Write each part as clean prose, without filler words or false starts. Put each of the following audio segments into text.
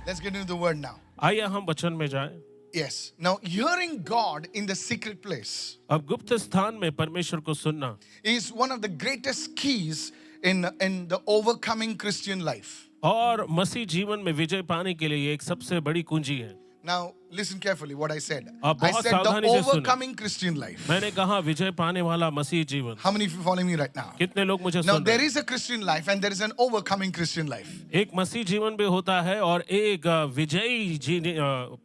Let's get into the word now. आइए हम वचन में जाएं। Yes. Now, hearing God in the secret place अब गुप्त स्थान में परमेश्वर को सुनना is one of the greatest keys in the overcoming Christian life. और मसीह जीवन में विजय पाने के लिए ये एक सबसे बड़ी कुंजी है। Now, listen carefully what I said. अब I बहुत said the सावधानी से सुनें। overcoming Christian life. मैंने कहा विजय पाने वाला मसीह जीवन। How many of you following me right now? कितने लोग मुझे Now, सुन रहे there हैं? is a Christian life and there is an overcoming Christian life. एक मसीह जीवन भी होता है और एक विजयी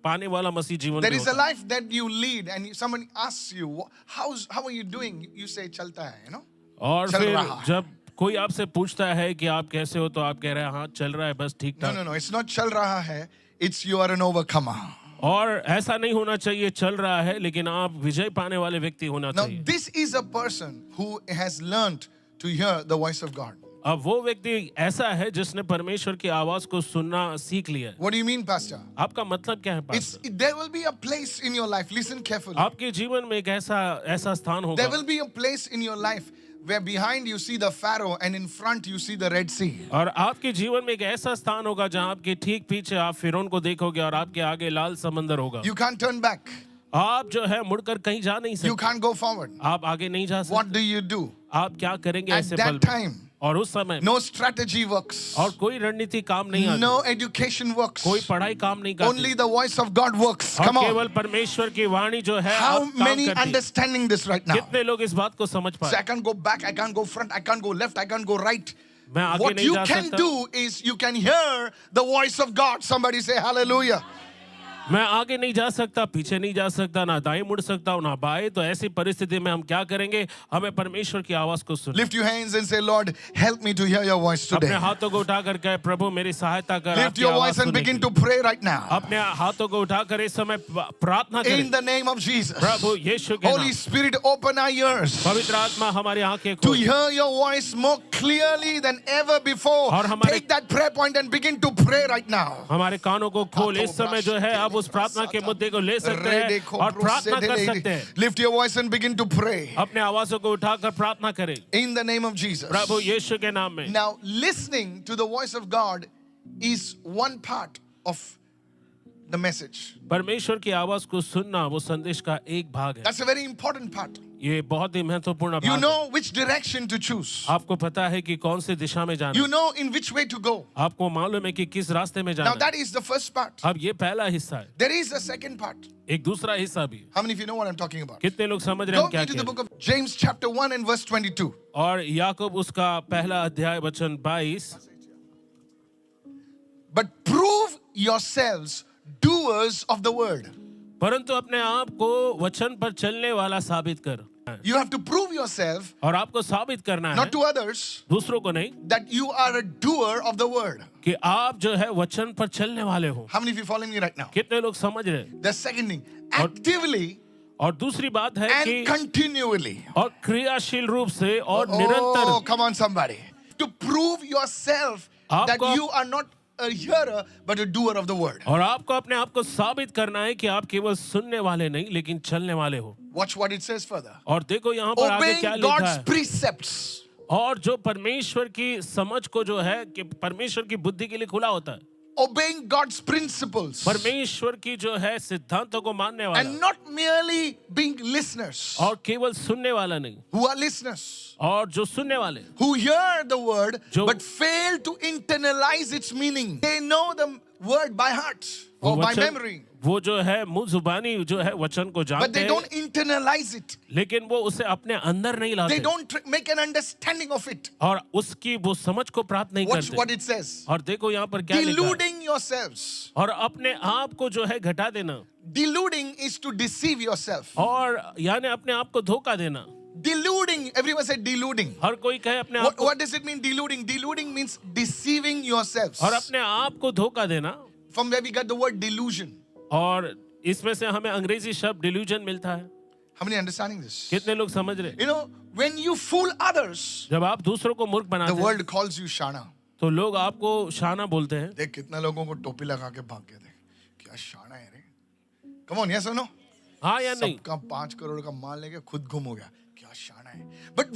पाने वाला मसीह जीवन There भी is a होता है। life that you lead and someone asks you, how are you doing? You say, chalta hai, you know? और चल फिर रहा है। जब कोई आपसे पूछता है कि आप कैसे हो तो आप कह रहे हैं हाँ चल रहा है बस ठीक No, ठाक। no, no. It's not chal raha hai. It's you are an overcomer. और ऐसा नहीं होना चाहिए चल रहा है लेकिन आप विजय पाने वाले व्यक्ति होना Now, चाहिए। this is a person who has learned to hear the voice of God. अब वो व्यक्ति ऐसा है जिसने परमेश्वर की आवाज को सुनना सीख लिया है। What do you mean, Pastor? आपका मतलब क्या है It's, pastor? there will be a place in your life. Listen carefully. आपके जीवन में एक ऐसा स्थान होगा There will be a place in your life where behind you see the Pharaoh and in front you see the Red Sea. और आपके जीवन में एक ऐसा स्थान होगा जहां आपके ठीक पीछे आप फिरौन को देखोगे और आपके आगे लाल समंदर होगा। You can't turn back. आप जो है मुड़कर कहीं जा नहीं You सकते। can't go forward. आप आगे नहीं जा What सकते। do you do? आप क्या करेंगे At ऐसे that पल में? time, और उस समय no strategy works. और कोई रणनीति काम नहीं आती। No education works. कोई पढ़ाई काम नहीं करती। Only the voice of God works. और Come on. केवल परमेश्वर की वाणी जो है How आप काम many करती है। understanding this right now? कितने लोग इस बात को समझ So I पाए? can't go back, I can't go front, I can't go left, I can't go right. मैं आगे What नहीं you जा can सकता। do is you can hear the voice of God. Somebody say hallelujah. मैं आगे नहीं जा सकता, पीछे नहीं जा सकता, ना दाएं मुड़ सकता हूं, ना बाएं। तो ऐसी परिस्थिति में हम क्या करेंगे? हमें परमेश्वर की आवाज को सुनना। Lift your hands and say, Lord, help me to hear your voice अपने today. हाथों को उठाकर कहे प्रभु मेरी सहायता कर। Lift आपकी your आवाज voice and सुनने begin की। to pray right now. अपने हाथों को उठाकर इस समय प्रार्थना In करें। the name of Jesus. प्रभु यीशु के Holy नाम। Spirit, open our ears पवित्र आत्मा हमारी आंखें to खोल। hear your voice more clearly than ever before. और हमारे- Take that prayer point and begin to pray right now. हमारे कानों को खोल। इस समय जो है आप उस प्रार्थना के मुद्दे को ले सकते हैं और प्रार्थना कर सकते हैं। Lift your voice and begin to pray. अपने आवाजों को उठाकर प्रार्थना करें In the name of Jesus. प्रभु यीशु के नाम में। Now, listening to the voice of God is one part of the message. परमेश्वर की आवाज को सुनना वो संदेश का एक भाग है। That's a very important part. ये बहुत ही महत्वपूर्ण You भाग है। know which direction to choose. आपको पता है कि कौन से दिशा में जाना You है। know in which way to go. आपको मालूम है कि किस रास्ते में Now, जाना है। that is the first part. अब ये पहला हिस्सा है। There is a second part. एक दूसरा हिस्सा भी। How many of you know what I'm talking about? कितने लोग समझ रहे हैं Go हम क्या into the कह book रहे हैं? of James, chapter 1 and verse 22. और याकूब उसका पहला अध्याय वचन 22। But prove yourselves doers of the word. परंतु अपने आप को वचन पर चलने वाला साबित कर। You have to prove yourself, और आपको साबित करना है not to others, दूसरों को नहीं that you are a doer of the word. कि आप जो है वचन पर चलने वाले हो। How many of you following me right now? कितने लोग समझ रहे हैं? The second thing, actively और दूसरी बात है and कि continually. और क्रियाशील रूप से और Oh, निरंतर come on, somebody. To prove yourself that आपको- you are not a hearer, but a doer of the word. और आपको अपने आप को साबित करना है कि आप केवल सुनने वाले नहीं लेकिन चलने वाले हो। Watch what it says further. और देखो यहाँ पर आगे क्या Obeying लिखा God's है। precepts. और जो परमेश्वर की समझ को जो है कि परमेश्वर की बुद्धि के लिए खुला होता है। Obeying God's principles. परमेश्वर की जो है सिद्धांतों को मानने वाला And not merely being listeners. और केवल सुनने वाला नहीं Who are listeners. और जो सुनने वाले Who hear the word जो- but fail to internalize its meaning. They know the word by heart or वो by वचन- memory, वो जो है मुंह जुबानी जो है वचन को but जानते they हैं don't internalize it. लेकिन वो उसे अपने अंदर नहीं They latte don't make an understanding of it. और उसकी वो समझ को प्राप्त नहीं Watch करते। what it says. और देखो यहाँ पर क्या लिखा है। Deluding yourselves. और अपने आप को जो है घटा देना Deluding is to deceive yourself. और यानी अपने आप को धोखा देना। Deluding, everyone said deluding. हर कोई कहे अपने आप What, को what does it mean, deluding? Deluding means deceiving yourselves. और अपने आप को धोखा देना। From where we got the word delusion. और इसमें से हमें अंग्रेजी शब्द डिल्यूजन मिलता है। How many understanding this? कितने लोग समझ रहे? You know, when you fool others, जब आप दूसरों को मूर्ख the बनाते हैं world calls you shana. तो लोग आपको शाना बोलते हैं। देख कितना लोगों को टोपी लगा के भाग गए, देख क्या शाना है रे. Come on, yes or no? हाँ या नहीं? सबका 5 करोड़ का माल लेके खुद गुम हो गया, क्या शाना है. But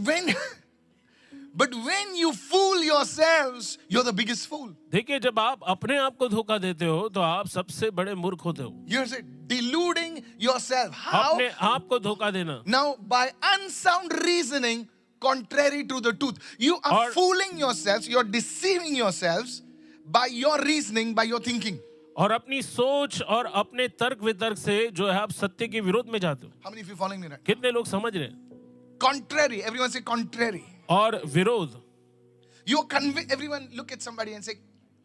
But when you fool yourselves, you're the biggest fool. देखिए, जब आप अपने आप को धोखा देते हो तो आप सबसे बड़े मूर्ख होते हो. Here's it. Deluding yourself. How? अपने आप को धोखा देना. Now, by unsound reasoning, contrary to the truth. You are और- fooling yourselves, you're deceiving yourselves by your reasoning, by your thinking. और अपनी सोच और अपने तर्क वितर्क से जो है आप सत्य के विरोध में जाते हो. How many of you following me right? कितने लोग समझ रहे हैं? Contrary. Everyone say contrary. और विरोध. Everyone look at somebody and say,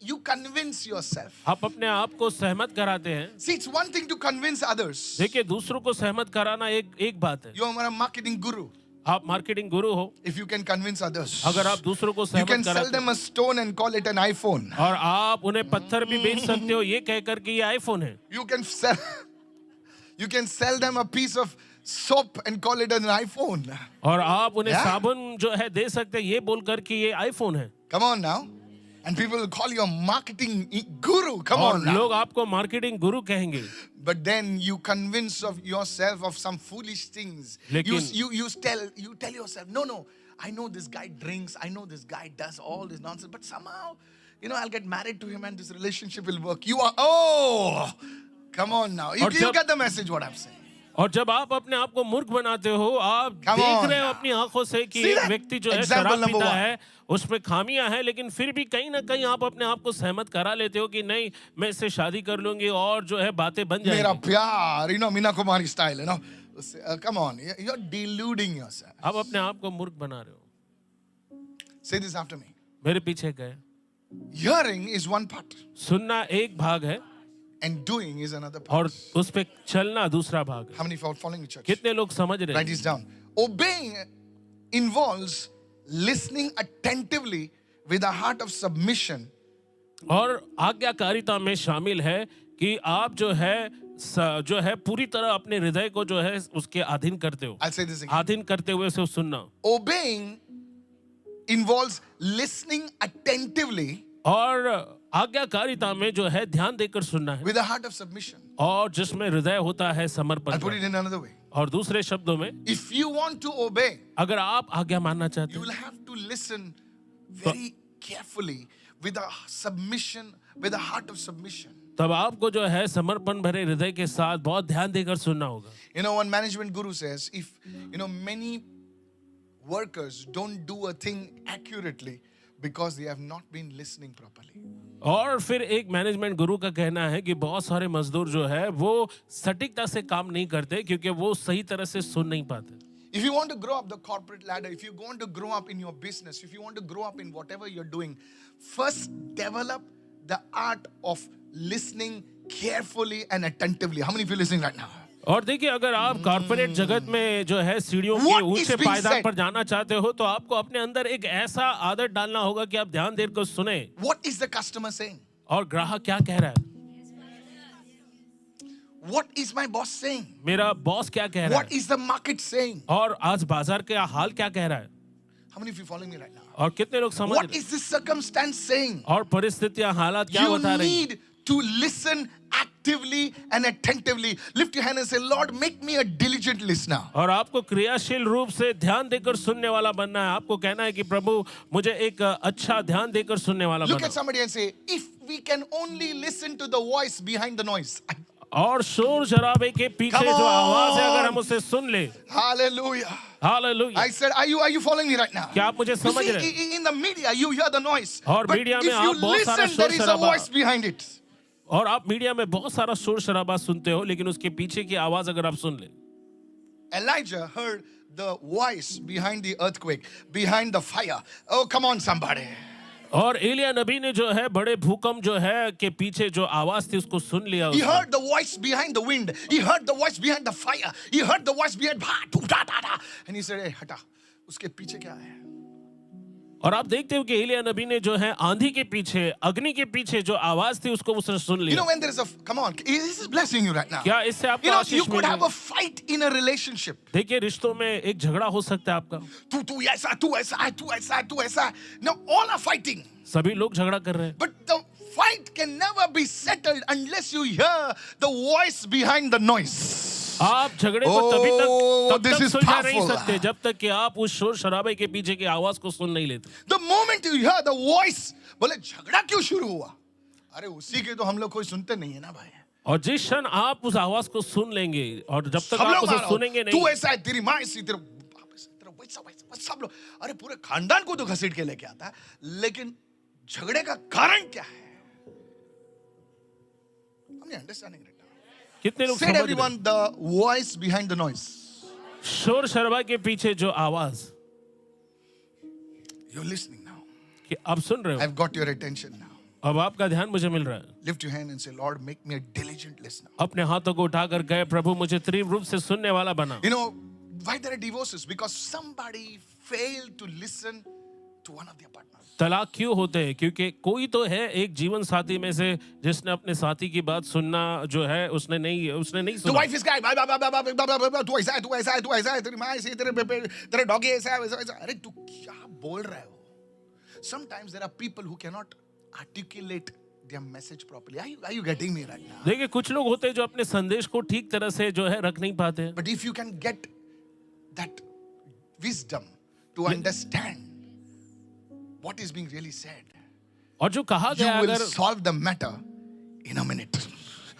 you convince yourself. आप अपने आप को सहमत कराते हैं. See, it's one thing to convince others. देखिए, दूसरों को सहमत कराना एक बात है. You are a marketing guru. आप मार्केटिंग गुरु हो. If you can convince others, अगर आप दूसरों को you सहमत can sell कराते them a stone and call it an iPhone. और आप उन्हें पत्थर भी बेच सकते हो ये कहकर कि ये आईफोन है. You can sell them a piece of soap and call it an iPhone. और आप उन्हें Yeah. साबुन जो है दे सकते हैं ये बोलकर कि ये आईफोन है. Come on now. And people will call you a marketing guru. Come और on now. लोग आपको मार्केटिंग गुरु कहेंगे. But then you convince of yourself of some foolish things. लेकिन- You tell yourself, no, I know this guy drinks, I know this guy does all this nonsense, but somehow, I'll get married to him and this relationship will work. Come on now. You और जब- get the message what I'm saying. और जब आप अपने आप को मूर्ख बनाते हो आप Come देख on रहे हो now. अपनी आंखों से कि See एक that? व्यक्ति जो है Example शराब number पीता one. है उसमें खामियां हैं लेकिन फिर भी कहीं ना कहीं आप अपने आप को सहमत करा लेते हो कि नहीं मैं इससे शादी कर लूंगी और जो है बातें बन Mera जाएंगी. pyar, Meena Kumari style, come on, you're deluding yourself. आप अपने आप को मूर्ख बना रहे हो. Say this after me. मेरे पीछे गए. Hearing is one part, सुनना एक भाग है and doing is another part. और उस पे चलना दूसरा भाग है. How many are following the church? कितने लोग समझ रहे Write हैं? this down. Obeying involves listening attentively with a heart of submission. और आज्ञाकारिता में शामिल है कि आप जो है पूरी तरह अपने हृदय को जो है उसके अधीन करते हो. I'll say this again. अधीन करते हुए उसे सुनना. Obeying involves listening attentively और आज्ञाकारिता में जो है ध्यान देकर सुनना है with a heart of submission. और जिसमें हृदय होता है समर्पण I'll put का. it in another way. और दूसरे शब्दों में If you want to obey, अगर आप आज्ञा मानना चाहते you हैं will have to listen very carefully with a submission, with a heart of submission. तब आपको जो है समर्पण भरे हृदय के साथ बहुत ध्यान देकर सुनना होगा. One management guru says, if, many workers don't do a thing accurately because they have not been listening properly. और फिर एक मैनेजमेंट गुरु का कहना है कि बहुत सारे मजदूर जो है वो सटीकता से काम नहीं करते क्योंकि वो सही तरह से सुन नहीं पाते. If you want to grow up the corporate ladder, if you want to grow up in your business, if you want to grow up in whatever you're doing, first develop the art of listening carefully and attentively. How many of you listening right now? और देखिए अगर आप corporate जगत में जो है सीढ़ियों के What is ऊंचे being पायदान said? पर जाना चाहते हो तो आपको अपने अंदर एक ऐसा आदत डालना होगा कि आप ध्यान देकर सुने. What is the customer saying? और ग्राहक क्या कह रहा है, What is my boss saying? मेरा बॉस क्या कह रहा What है, is the market saying? और आज बाजार का हाल क्या कह रहा है. How many of you following me right now? और कितने लोग समझ What रहे is this circumstance saying? हैं? और परिस्थितियां हालात क्या You बता रही हैं. need to listen actively and attentively. Lift your hand and say, Lord, make me a diligent listener. और आपको क्रियाशील रूप से ध्यान देकर सुनने वाला बनना है. आपको कहना है कि प्रभु मुझे एक अच्छा ध्यान देकर सुनने वाला Look बनना. at somebody and say, if we can only listen to the voice behind the noise. और शोर शराबे के पीछे Come जो आवाज है on. अगर हम उसे सुन ले. Hallelujah. Hallelujah. I said, are you following me right now? क्या आप मुझे You समझ see, रहे हैं? in the media, you hear the noise. और But मीडिया if में you आप बहुत सारा listen, there is a शोर-शराबा- voice behind it. और आप मीडिया में बहुत सारा शोर शराबा सुनते हो लेकिन उसके पीछे की आवाज अगर आप सुन ले. Elijah heard the voice behind the earthquake, behind the fire. Oh, come on, somebody. और एलिया नबी ने जो है बड़े भूकंप जो है के पीछे जो आवाज थी उसको सुन लिया. He उसने. heard the voice behind the wind. He heard the voice behind the fire. He heard the voice behind and he said, hey, hata, uske piche kya hai? और आप देखते हो कि एलिया नबी ने जो है आंधी के पीछे अग्नि के पीछे जो आवाज थी उसको उसने सुन लिया. When there is come on, this is blessing you right now. क्या इससे आपको You आशीष could have मिलेगी? a fight in a relationship. देखिए रिश्तों में एक झगड़ा हो सकता है आपका. Tu aisa, tu aisa, tu aisa, tu aisa. Now all are fighting. सभी लोग झगड़ा कर रहे हैं. But the fight can never be settled unless you hear the voice behind the noise. आप झगड़े को Oh, तब this तक is सुलझा नहीं powerful. सकते जब तक कि आप उस शोर शराबे के पीछे की आवाज को सुन नहीं लेते. The moment you hear the voice, बोले झगड़ा क्यों शुरू हुआ? अरे उसी के तो हम लोग कोई सुनते नहीं है ना भाई. और जिस क्षण आप उस आवाज को सुन लेंगे और जब तक सब आप लोग उसे मारो. सुनेंगे तू नहीं, ऐसा है, तेरी माँ ऐसी, तेरा बाप ऐसा, तेरा वैसा, सब लोग, अरे पूरे खानदान को तो घसीट के लेके आता है, लेकिन झगड़े का कारण क्या है? I'm not understanding right now. कितने लोग Said समझ रहे हैं? everyone, the voice behind the noise. शोर शराबा के पीछे जो आवाज You're listening now. कि आप सुन रहे हो, I've got your attention now. अब आपका ध्यान मुझे मिल रहा है. Lift your hand and say, Lord, make me a diligent listener. अपने हाथों को उठाकर कहे, प्रभु मुझे तीव्र रूप से सुनने वाला बना. You know, why there are divorces? Because somebody failed to listen to one of their partners. तलाक क्यों होते हैं? क्योंकि कोई तो है एक जीवन साथी में से जिसने अपने साथी की बात सुनना जो है उसने नहीं The सुना. wife is crying, तू ऐसा है, तू ऐसा है, तू ऐसा है, तेरी माँ ऐसी है, तेरे डॉगी ऐसा है, वैसा वैसा. अरे तू क्या बोल रहा है वो? Sometimes there are people who cannot articulate their message properly. Are you getting me right now? देखिए कुछ लोग होते हैं जो अपने संदेश को ठीक तरह से जो है रख नहीं पाते हैं. But if you can get that wisdom to understand what is being really said, और जो कहा you गया will अगर solve the matter in a minute.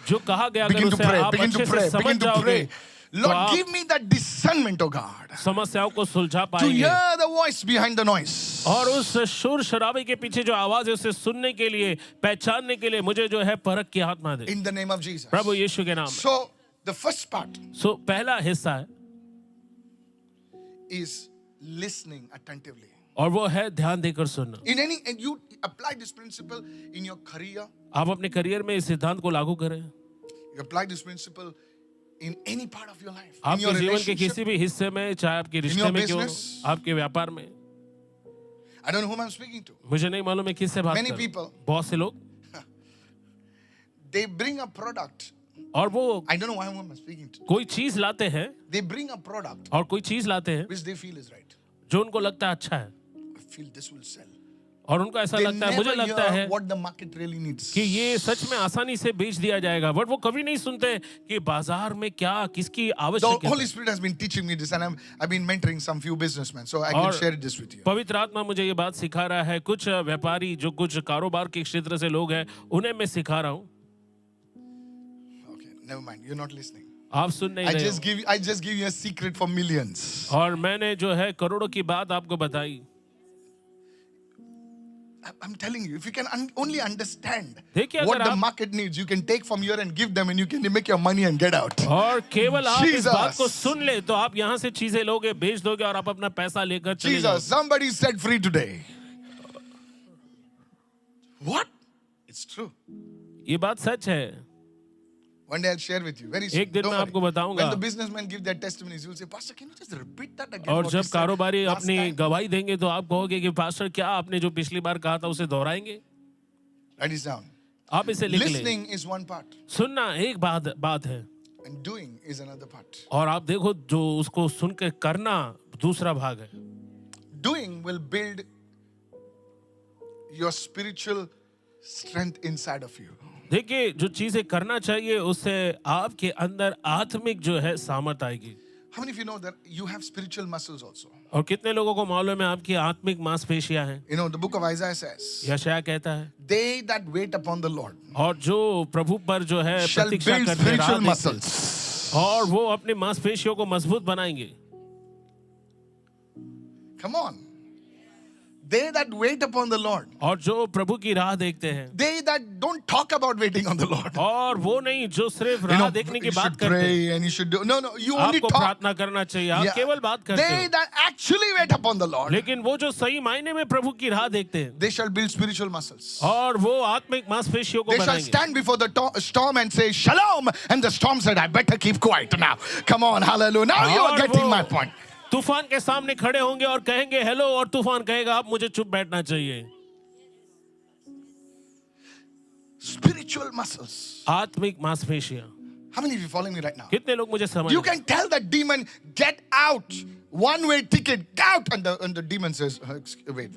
जो कहा गया अगर Begin to उसे pray, आप begin to अच्छे pray, से समझ begin to जाओगे pray. तो Lord, आप give me that discernment, oh God, समस्याओं को सुलझा to पाएंगे. hear the voice behind the noise. और उस शोर शराबे के पीछे जो आवाज है उसे सुनने के लिए, पहचानने के लिए मुझे जो है परख की आत्मा दे In the name of Jesus. प्रभु यीशु के नाम में. So, the first part सो पहला हिस्सा है is listening attentively. और वो है ध्यान देकर सुनना. And you apply this principle in your career, आप अपने करियर में इस सिद्धांत को लागू करें. you apply this principle in any part of your life. In your आपके जीवन के relationship. किसी भी हिस्से में, चाहे आपके रिश्ते your में क्यों हो, business. आपके व्यापार में. I don't know whom I'm speaking to. मुझे नहीं मालूम मैं किससे बात Many कर रहा हूं. people. बहुत से लोग They bring a product. और वो I don't know whom I'm speaking to. कोई चीज लाते हैं They bring a product और कोई चीज लाते हैं which they feel is right. जो उनको लगता है अच्छा है I feel this will sell. और उनको ऐसा They लगता है, never मुझे लगता hear है what the market really needs. कि ये सच में आसानी से बेच दिया जाएगा, बट वो कभी नहीं सुनते कि बाजार में क्या किसकी The आवश्यकता Holy है. Spirit has been teaching me this, and I've been mentoring some few businessmen, so I can और share this with you. पवित्र आत्मा मुझे ये बात सिखा रहा है. कुछ व्यापारी जो कुछ कारोबार के क्षेत्र से लोग हैं उन्हें मैं सिखा रहा हूँ. Okay, never mind. You're not listening. आप सुन नहीं I रहे just give you a secret for millions. हो. और मैंने जो है करोड़ों की बात आपको बताई. I'm telling you, if you can only understand देखिए, what अगर the आप- market needs, you can take from here and give them, and you can make your money and get out. और केवल आप इस Jesus. बात को सुन ले तो आप यहाँ से चीजें लोगे, बेच दोगे और आप अपना पैसा लेकर चले जाओगे. Jesus, somebody is set free today. What? It's true. ये बात सच है. One day I'll share with you. Very soon. एक दिन Don't मैं worry. आपको बताऊंगा. When the businessmen give their testimonies, you'll say, Pastor, can you just repeat that again? और what जब you said कारोबारी last अपनी time?" गवाही देंगे तो आप कहोगे कि पास्टर क्या आपने जो पिछली बार कहा था उसे दोहराएंगे. Write this down. आप इसे लिख लें. Listening is one part, सुनना एक बात है and doing is another part. और आप देखो जो उसको सुनकर करना दूसरा भाग है. Doing will build your spiritual strength inside of you. देखिए जो चीजें करना चाहिए उससे आपके अंदर आत्मिक जो है सामर्थ आएगी. How many of you know that you have spiritual muscles also? और कितने लोगों को मालूम है आपकी आत्मिक मांसपेशियां हैं. You know, the book of Isaiah says, यशायाह कहता है they that wait upon the Lord और जो प्रभु पर जो है shall प्रतीक्षा build करते राह spiritual देखते हैं, muscles. और वो अपनी मांसपेशियों को मजबूत बनाएंगे. Come on. They that wait upon the Lord. और जो प्रभु की राह देखते हैं They that don't talk about waiting on the Lord. और वो नहीं जो सिर्फ You राह know, देखने की you बात should करते हैं. pray and you should do. No, you only आपको talk. प्रार्थना करना चाहिए, आप Yeah. केवल बात करते They हो. that actually wait upon the Lord, लेकिन वो जो सही मायने में प्रभु की राह देखते हैं they shall build spiritual muscles. और वो आत्मिक मांसपेशियों को They shall बनाएंगे. stand before the storm and say, Shalom. And the storm said, I better keep quiet now. Come on, hallelujah. Now you are और getting वो my point. तूफान के सामने खड़े होंगे और कहेंगे हेलो और तूफान कहेगा अब मुझे चुप बैठना चाहिए. Spiritual muscles. आत्मिक मांसपेशियां. How many of you following me right now? कितने लोग मुझे समझ You रहे हैं? can tell that demon, get out. One way ticket, out. And the demon says, wait.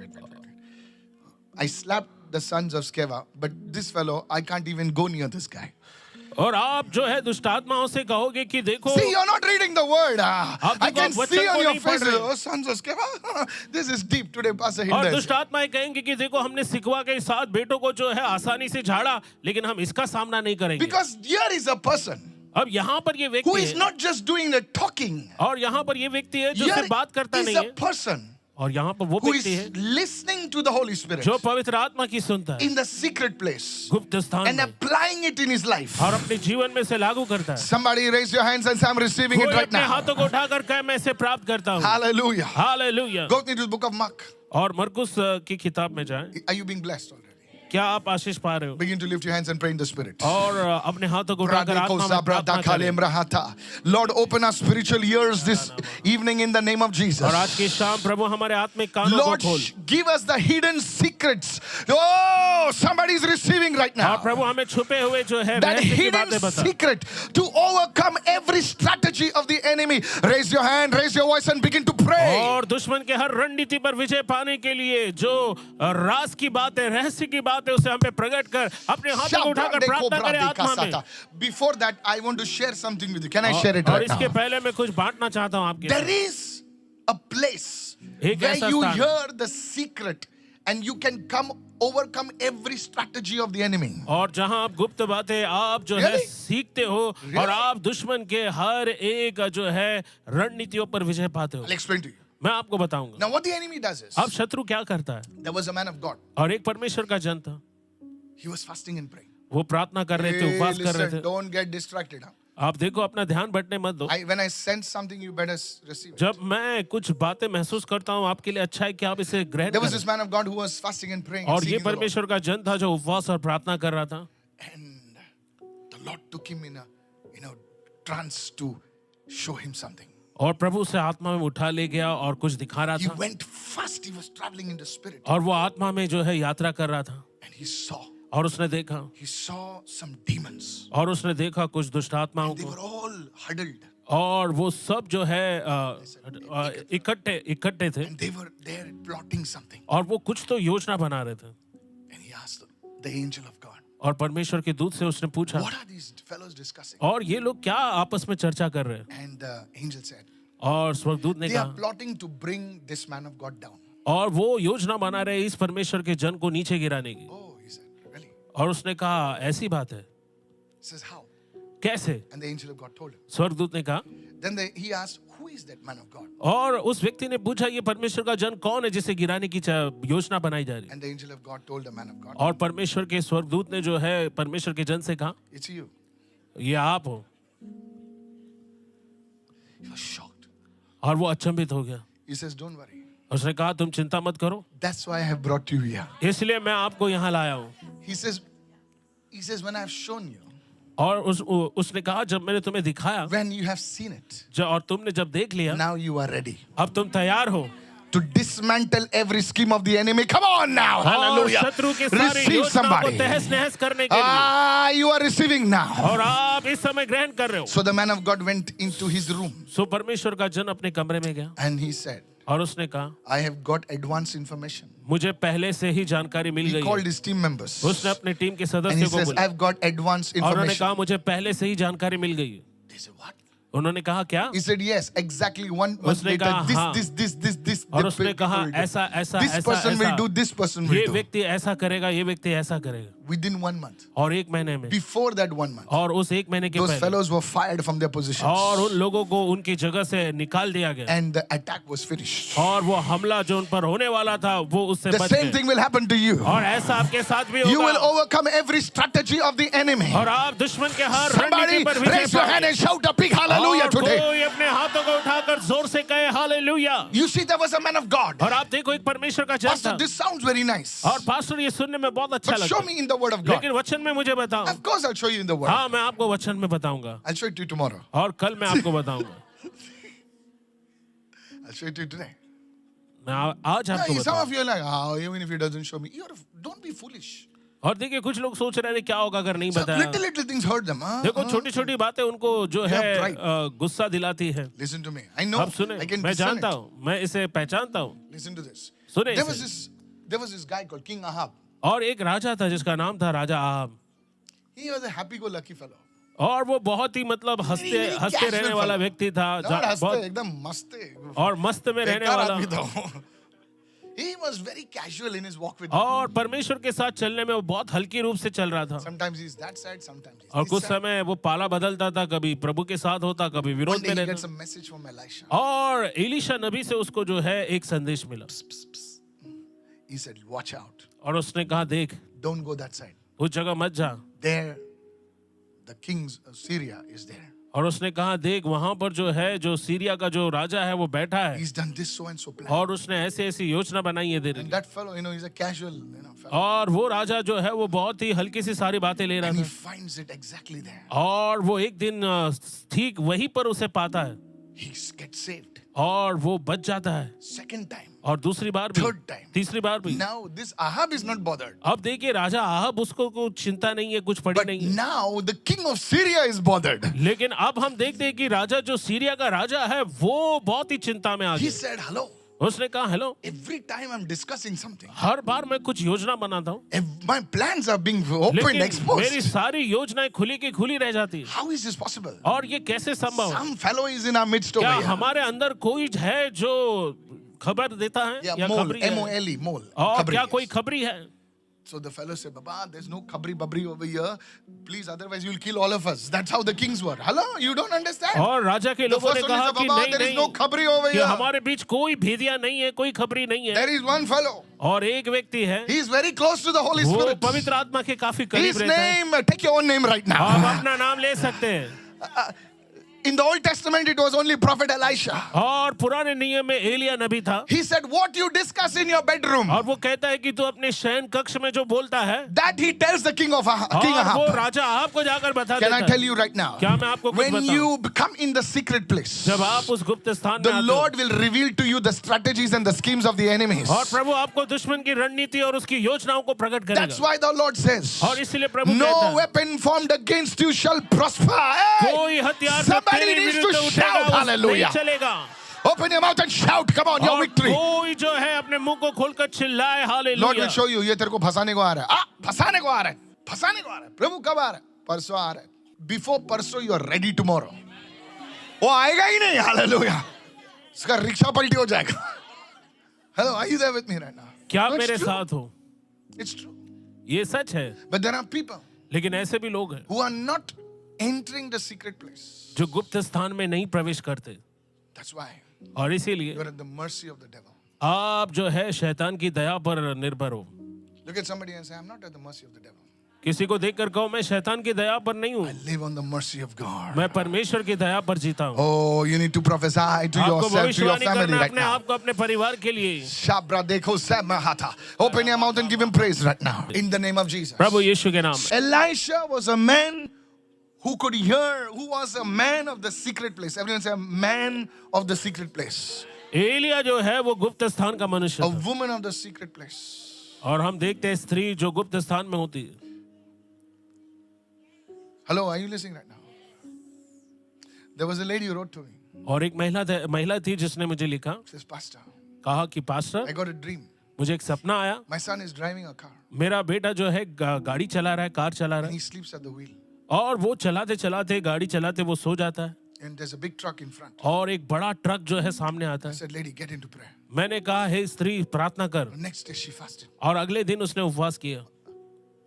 I slapped the sons of Skeva, but this fellow, I can't even go near this guy. और आप जो है दुष्ट आत्माओं से कहोगे कि देखो See, you're not reading the word. आप I देखो, can आप वचन see on को your नहीं पढ़ face. रहे। Oh, sons of Sceva. This is deep today, Pastor और Hindar. दुष्ट आत्माएं कहेंगे कि देखो हमने सिकवा के साथ बेटों को जो है आसानी से झाड़ा, लेकिन हम इसका सामना नहीं करेंगे। Because here is a person अब यहाँ पर ये who व्यक्ति is है, not just doing the talking. और यहाँ पर ये व्यक्ति है जो Here सिर्फ बात करता is नहीं a है, person और यहाँ पर वो who व्यक्ति is है listening to the Holy Spirit जो पवित्र आत्मा की सुनता है in the secret place गुप्त स्थान and में, applying it in his life. और अपने जीवन में से लागू करता है। Somebody raise your hands and say, I'm receiving it कोई right अपने now. हाथों को उठाकर कहे मैं इसे प्राप्त करता हूँ। Hallelujah. Hallelujah. Go with me to the book of Mark. और मरकुस की किताब में जाएं। Are you being blessed already? क्या आप आशीष पा रहे हो? Begin to lift your hands and pray in the Spirit. और अपने हाथों को उठाकर आत्मा में प्रार्थना करें। Lord, open our spiritual ears this evening in the name of Jesus. और आज की शाम प्रभु हमारे आत्मिक कानों को Lord, खोल। give us the hidden secrets. Oh, somebody is receiving right और now. प्रभु हमें छुपे हुए जो है That रहस्य की hidden बातें बता। secret to overcome every strategy of the enemy. Raise your hand, raise your voice and begin to pray. और दुश्मन के हर रणनीति पर विजय पाने के लिए जो राज की बात है, रहस्य की बात है, उसे हम पे प्रकट कर अपने हाथों को उठाकर प्रार्थना करें आत्मा में। Before that, I want to share something with you. Can I share it और right इसके now? पहले मैं कुछ बांटना चाहता हूं आपके There साथ। is a place एक where ऐसा you स्थान है। hear the secret and you can overcome every strategy of the enemy. और जहां आप गुप्त बातें आप जो है Really? सीखते हो और आप दुश्मन के हर एक जो है रणनीतियों पर विजय पाते हो। I'll explain to you. मैं आपको बताऊंगा। Now, what the enemy does is, अब शत्रु क्या करता है? there was a man of God. और एक परमेश्वर का जन था, He was fasting and praying. वो प्रार्थना कर रहे थे, Hey, उपवास कर रहे listen, थे। don't get distracted. Huh? आप देखो अपना ध्यान बटने मत दो। When I sense something, you better receive it. जब मैं कुछ बातें महसूस करता हूँ आपके लिए अच्छा है कि आप इसे ग्रहण There was करें। this man of God who was fasting and praying. And और ये seeking the Lord. परमेश्वर का जन था जो उपवास और प्रार्थना कर रहा था। And the Lord took him in a trance to show him something. और प्रभु उसे आत्मा में उठा ले गया और कुछ दिखा रहा He था। went fast. He was traveling in the spirit. और वो आत्मा में जो है यात्रा कर रहा था। And he saw और उसने some demons. और उसने देखा कुछ दुष्ट आत्माओं They को। were all huddled. और वो सब जो है इकट्ठे थे। And they were there plotting something. और वो कुछ तो योजना बना रहे थे। And he asked the angel of God, और परमेश्वर के दूत से उसने पूछा, what are these fellows discussing? और ये लोग क्या आपस में चर्चा कर रहे हैं? And the angel said, और स्वर्गदूत ने they are कहा, plotting to bring this man of God down. और वो योजना बना रहे इस परमेश्वर के जन को नीचे गिराने की। Oh, he said, really? और उसने कहा ऐसी बात है, He says, how? कैसे? And the angel of God told him. स्वर्गदूत ने कहा। Then he asked, who is that man of God? और उस व्यक्ति ने पूछा ये परमेश्वर का जन कौन है जिसे गिराने की योजना बनाई जा रही है? And the angel of God told the man of God, और परमेश्वर के स्वर्गदूत ने जो है परमेश्वर के जन से कहा, it's you. ये आप हो। He was shocked. और वो अचंभित हो गया। He says, don't worry. उसने कहा तुम चिंता मत करो, That's why I have brought you here. इसलिए मैं आपको यहाँ लाया हूँ। He says, when I have shown you, और उसने कहा जब मैंने तुम्हें दिखाया, when you have seen it, और तुमने जब देख लिया, now you are ready अब तुम तैयार हो to dismantle every scheme of the enemy. Come on now. और Hallelujah. शत्रु के सारी Receive योजनाओं को somebody. तहस नहस करने के लिए। Ah, you are receiving now. और आप इस समय ग्रहण कर रहे हो। So the man of God went into his room सो परमेश्वर का जन अपने कमरे में गया and he said, और उसने कहा I have got advance information. मुझे पहले से ही जानकारी मिल He गई called है। his team members उसने अपने टीम के and he सदस्यों को says, बोला I've got advance और उन्होंने information. कहा मुझे पहले से ही जानकारी मिल गई है। They said, what? उन्होंने कहा क्या? He said, yes, exactly 1 month उसने later, कहा, हाँ। this. और the उसने people कहा will do. ऐसा ऐसा This ऐसा person will ऐसा do, this person will ये do. व्यक्ति ऐसा करेगा, ये व्यक्ति ऐसा करेगा। Within 1 month. और एक महीने में, Before that 1 month, और उस एक महीने के those पहले, fellows were fired from their positions. और उन लोगों को उनकी जगह से निकाल दिया गया। And the attack was finished. और वो हमला जो उन पर होने वाला था वो उससे The बच same गए। thing will happen to you. और ऐसा आपके साथ भी You will होगा। overcome every strategy of the enemy. और आप दुश्मन के हर Somebody रणनीति पर विजय raise your hand पाएंगे। and shout a big hallelujah और today. कोई अपने हाथों को उठाकर जोर से कहे hallelujah. You see, there was a man of God. और आप देखो एक परमेश्वर का जन Pastor, था। this sounds very nice. और पास्टर ये सुनने में बहुत अच्छा But लगता show है। me in the word of God. लेकिन वचन में मुझे बताओ। Of course, I'll show you in the word. हाँ मैं आपको वचन में बताऊंगा I'll show it to you tomorrow. और कल मैं आपको बताऊंगा। I'll show it to you today. मैं आज आपको Some बताऊंगा। of you are like, oh, even if he doesn't show me, don't be foolish. और देखिए कुछ लोग सोच रहे हैं क्या होगा अगर नहीं So बताया। little things hurt them. देखो छोटी छोटी बातें उनको जो है have pride. गुस्सा दिलाती है। Listen to me. I know. अब सुने, I can मैं discern जानता it. हूँ, मैं इसे पहचानता हूँ। Listen to this. सुने There इसे। was this guy called King Ahab. और एक राजा था जिसका नाम था राजा Ahab. He was a happy-go-lucky fellow. और वो बहुत ही मतलब हंसते Very हंसते casual रहने वाला fellow. व्यक्ति था Not बहुत हंसते, एकदम मस्ते. और मस्त में रहने बेकार वाला आदमी था वो. He was very casual in his walk with God. और परमेश्वर के साथ चलने में वो बहुत हल्की रूप से चल रहा था Sometimes he's that side, sometimes he's और this कुछ side. समय वो पाला बदलता था, कभी प्रभु के साथ होता, कभी One विरोध day में he gets रहता। a message from Elisha. और एलीशा नबी से उसको जो है एक संदेश मिला Psst, psst. He said, watch out. और उसने कहा देख Don't go that side. उस जगह मत जा। There, the kings of Syria is there. और उसने कहा देख वहां पर जो है, जो सीरिया का जो राजा है वो बैठा है He's done this so and so plan. और उसने ऐसी ऐसी योजना बनाई है तेरे And लिए। that fellow, he's a casual, fellow. और वो राजा जो है वो बहुत ही हल्की सी सारी बातें ले रहा And he था finds it exactly there. और वो एक दिन ठीक वहीं पर उसे पाता है He gets saved. और वो बच जाता है Second time. और दूसरी बार भी, Third time. तीसरी बार भी। Now, this Ahab is not bothered. अब देखिए राजा आहब उसको कुछ चिंता नहीं है, कुछ पड़ी But नहीं है, now, the king of Syria is bothered. लेकिन अब हम देखते हैं कि राजा जो सीरिया का राजा है वो बहुत ही चिंता में आ He गया। said, hello. उसने कहा hello, Every time I'm discussing something, हर बार मैं कुछ योजना बनाता हूँ my plans are being opened, लेकिन मेरी exposed. सारी योजनाएं खुली की खुली रह जाती है। How is this possible? और ये कैसे संभव है? Some fellow is in our midst over क्या here. हमारे अंदर कोई है जो खबर देता है Yeah, या mole, खबरी है? M-O-L-E, mole. और Khabri, क्या yes. कोई खबरी है? So the fellow said, Baba, there's no khabri babri over here. Please, otherwise you'll kill all of us. That's how the kings were. Hello? You don't understand? और राजा के The लोगों ने first one कहा is, कि Baba, नहीं there is no नहीं khabri over कि here. हमारे बीच कोई भेदिया नहीं है, कोई खबरी नहीं है। There is one fellow. और एक व्यक्ति है He is very close to the Holy वो Spirit. पवित्र आत्मा के काफी करीब His रहता है। name, take your own name right आप now. अपना नाम ले सकते हैं। In the Old Testament, it was only Prophet Elisha. और पुराने नियम में एलिया नबी था He said, what you discuss in your bedroom, और वो कहता है कि तू अपने शयन कक्ष में जो बोलता है that he tells the king of King और वो Ahab. राजा आपको जाकर बता Can I देता tell है। you right now? क्या मैं आपको कुछ When बताऊं? you come in the secret place, जब आप उस गुप्त स्थान में the आते हो Lord will reveal to you the strategies and the schemes of the enemies. और प्रभु आपको दुश्मन की रणनीति और उसकी योजनाओं को प्रकट That's करेगा। why the Lord says, और इसीलिए प्रभु no कहता है weapon formed against you shall prosper. Hey! कोई हथियार जो Somebody तेरे needs विरुद्ध to उठेगा shout उस hallelujah. नहीं चलेगा। Open your mouth and shout. Come on, your और victory. कोई जो है अपने मुंह को खोलकर चिल्लाए Lord will hallelujah. show you. ये तेरे को फंसाने को आ रहा है. फंसाने को आ रहा है. फंसाने को आ रहा है. प्रभु कब आ रहा है? परसों आ रहा है. Before परसों you are ready tomorrow. वो आएगा ही नहीं. Hallelujah. इसका रिक्शा पलटी हो जाएगा. Hello, are you there with me right now? क्या No, it's मेरे true. साथ हो? It's true. ये सच है, But there are people लेकिन ऐसे भी लोग हैं who are not entering the secret place. जो गुप्त स्थान में नहीं प्रवेश करते That's why और इसीलिए you're at the mercy of the devil. आप जो है शैतान की दया पर निर्भर हो। Look at somebody and say, I'm not at the mercy of the devil. किसी को देखकर कहो मैं शैतान की दया पर नहीं हूँ, I live on the mercy of God. मैं परमेश्वर की दया पर जीता हूँ। Oh, you need to prophesy to आपको yourself, to your भविष्यवाणी family करना right अपने now. आप को अपने परिवार के लिए। Shabra dekho samahata. Open your mouth and give him praise right now. In the name of Jesus. प्रभु यीशु के नाम में। Elisha was a man who could hear, who was a man of the secret place. Everyone say a man of the secret place. Elia जो है वो गुप्त स्थान का मनुष्य A था woman of the secret place. और हम देखते हैं स्त्री जो गुप्त स्थान में होती है। Hello, are you listening right now? There was a lady who wrote to me. और एक महिला थी जिसने मुझे लिखा, Says, Pastor, कहा कि pastor I got a dream. मुझे एक सपना आया, My son is driving a car मेरा बेटा जो है गाड़ी चला रहा है, कार चला रहा and है he sleeps at the wheel. और वो चलाते चलाते गाड़ी चलाते वो सो जाता है And there's a big truck in front. और एक बड़ा ट्रक जो है सामने आता I है। said, lady, get into prayer. मैंने कहा हे स्त्री प्रार्थना कर The next day she fasted. और अगले दिन उसने उपवास किया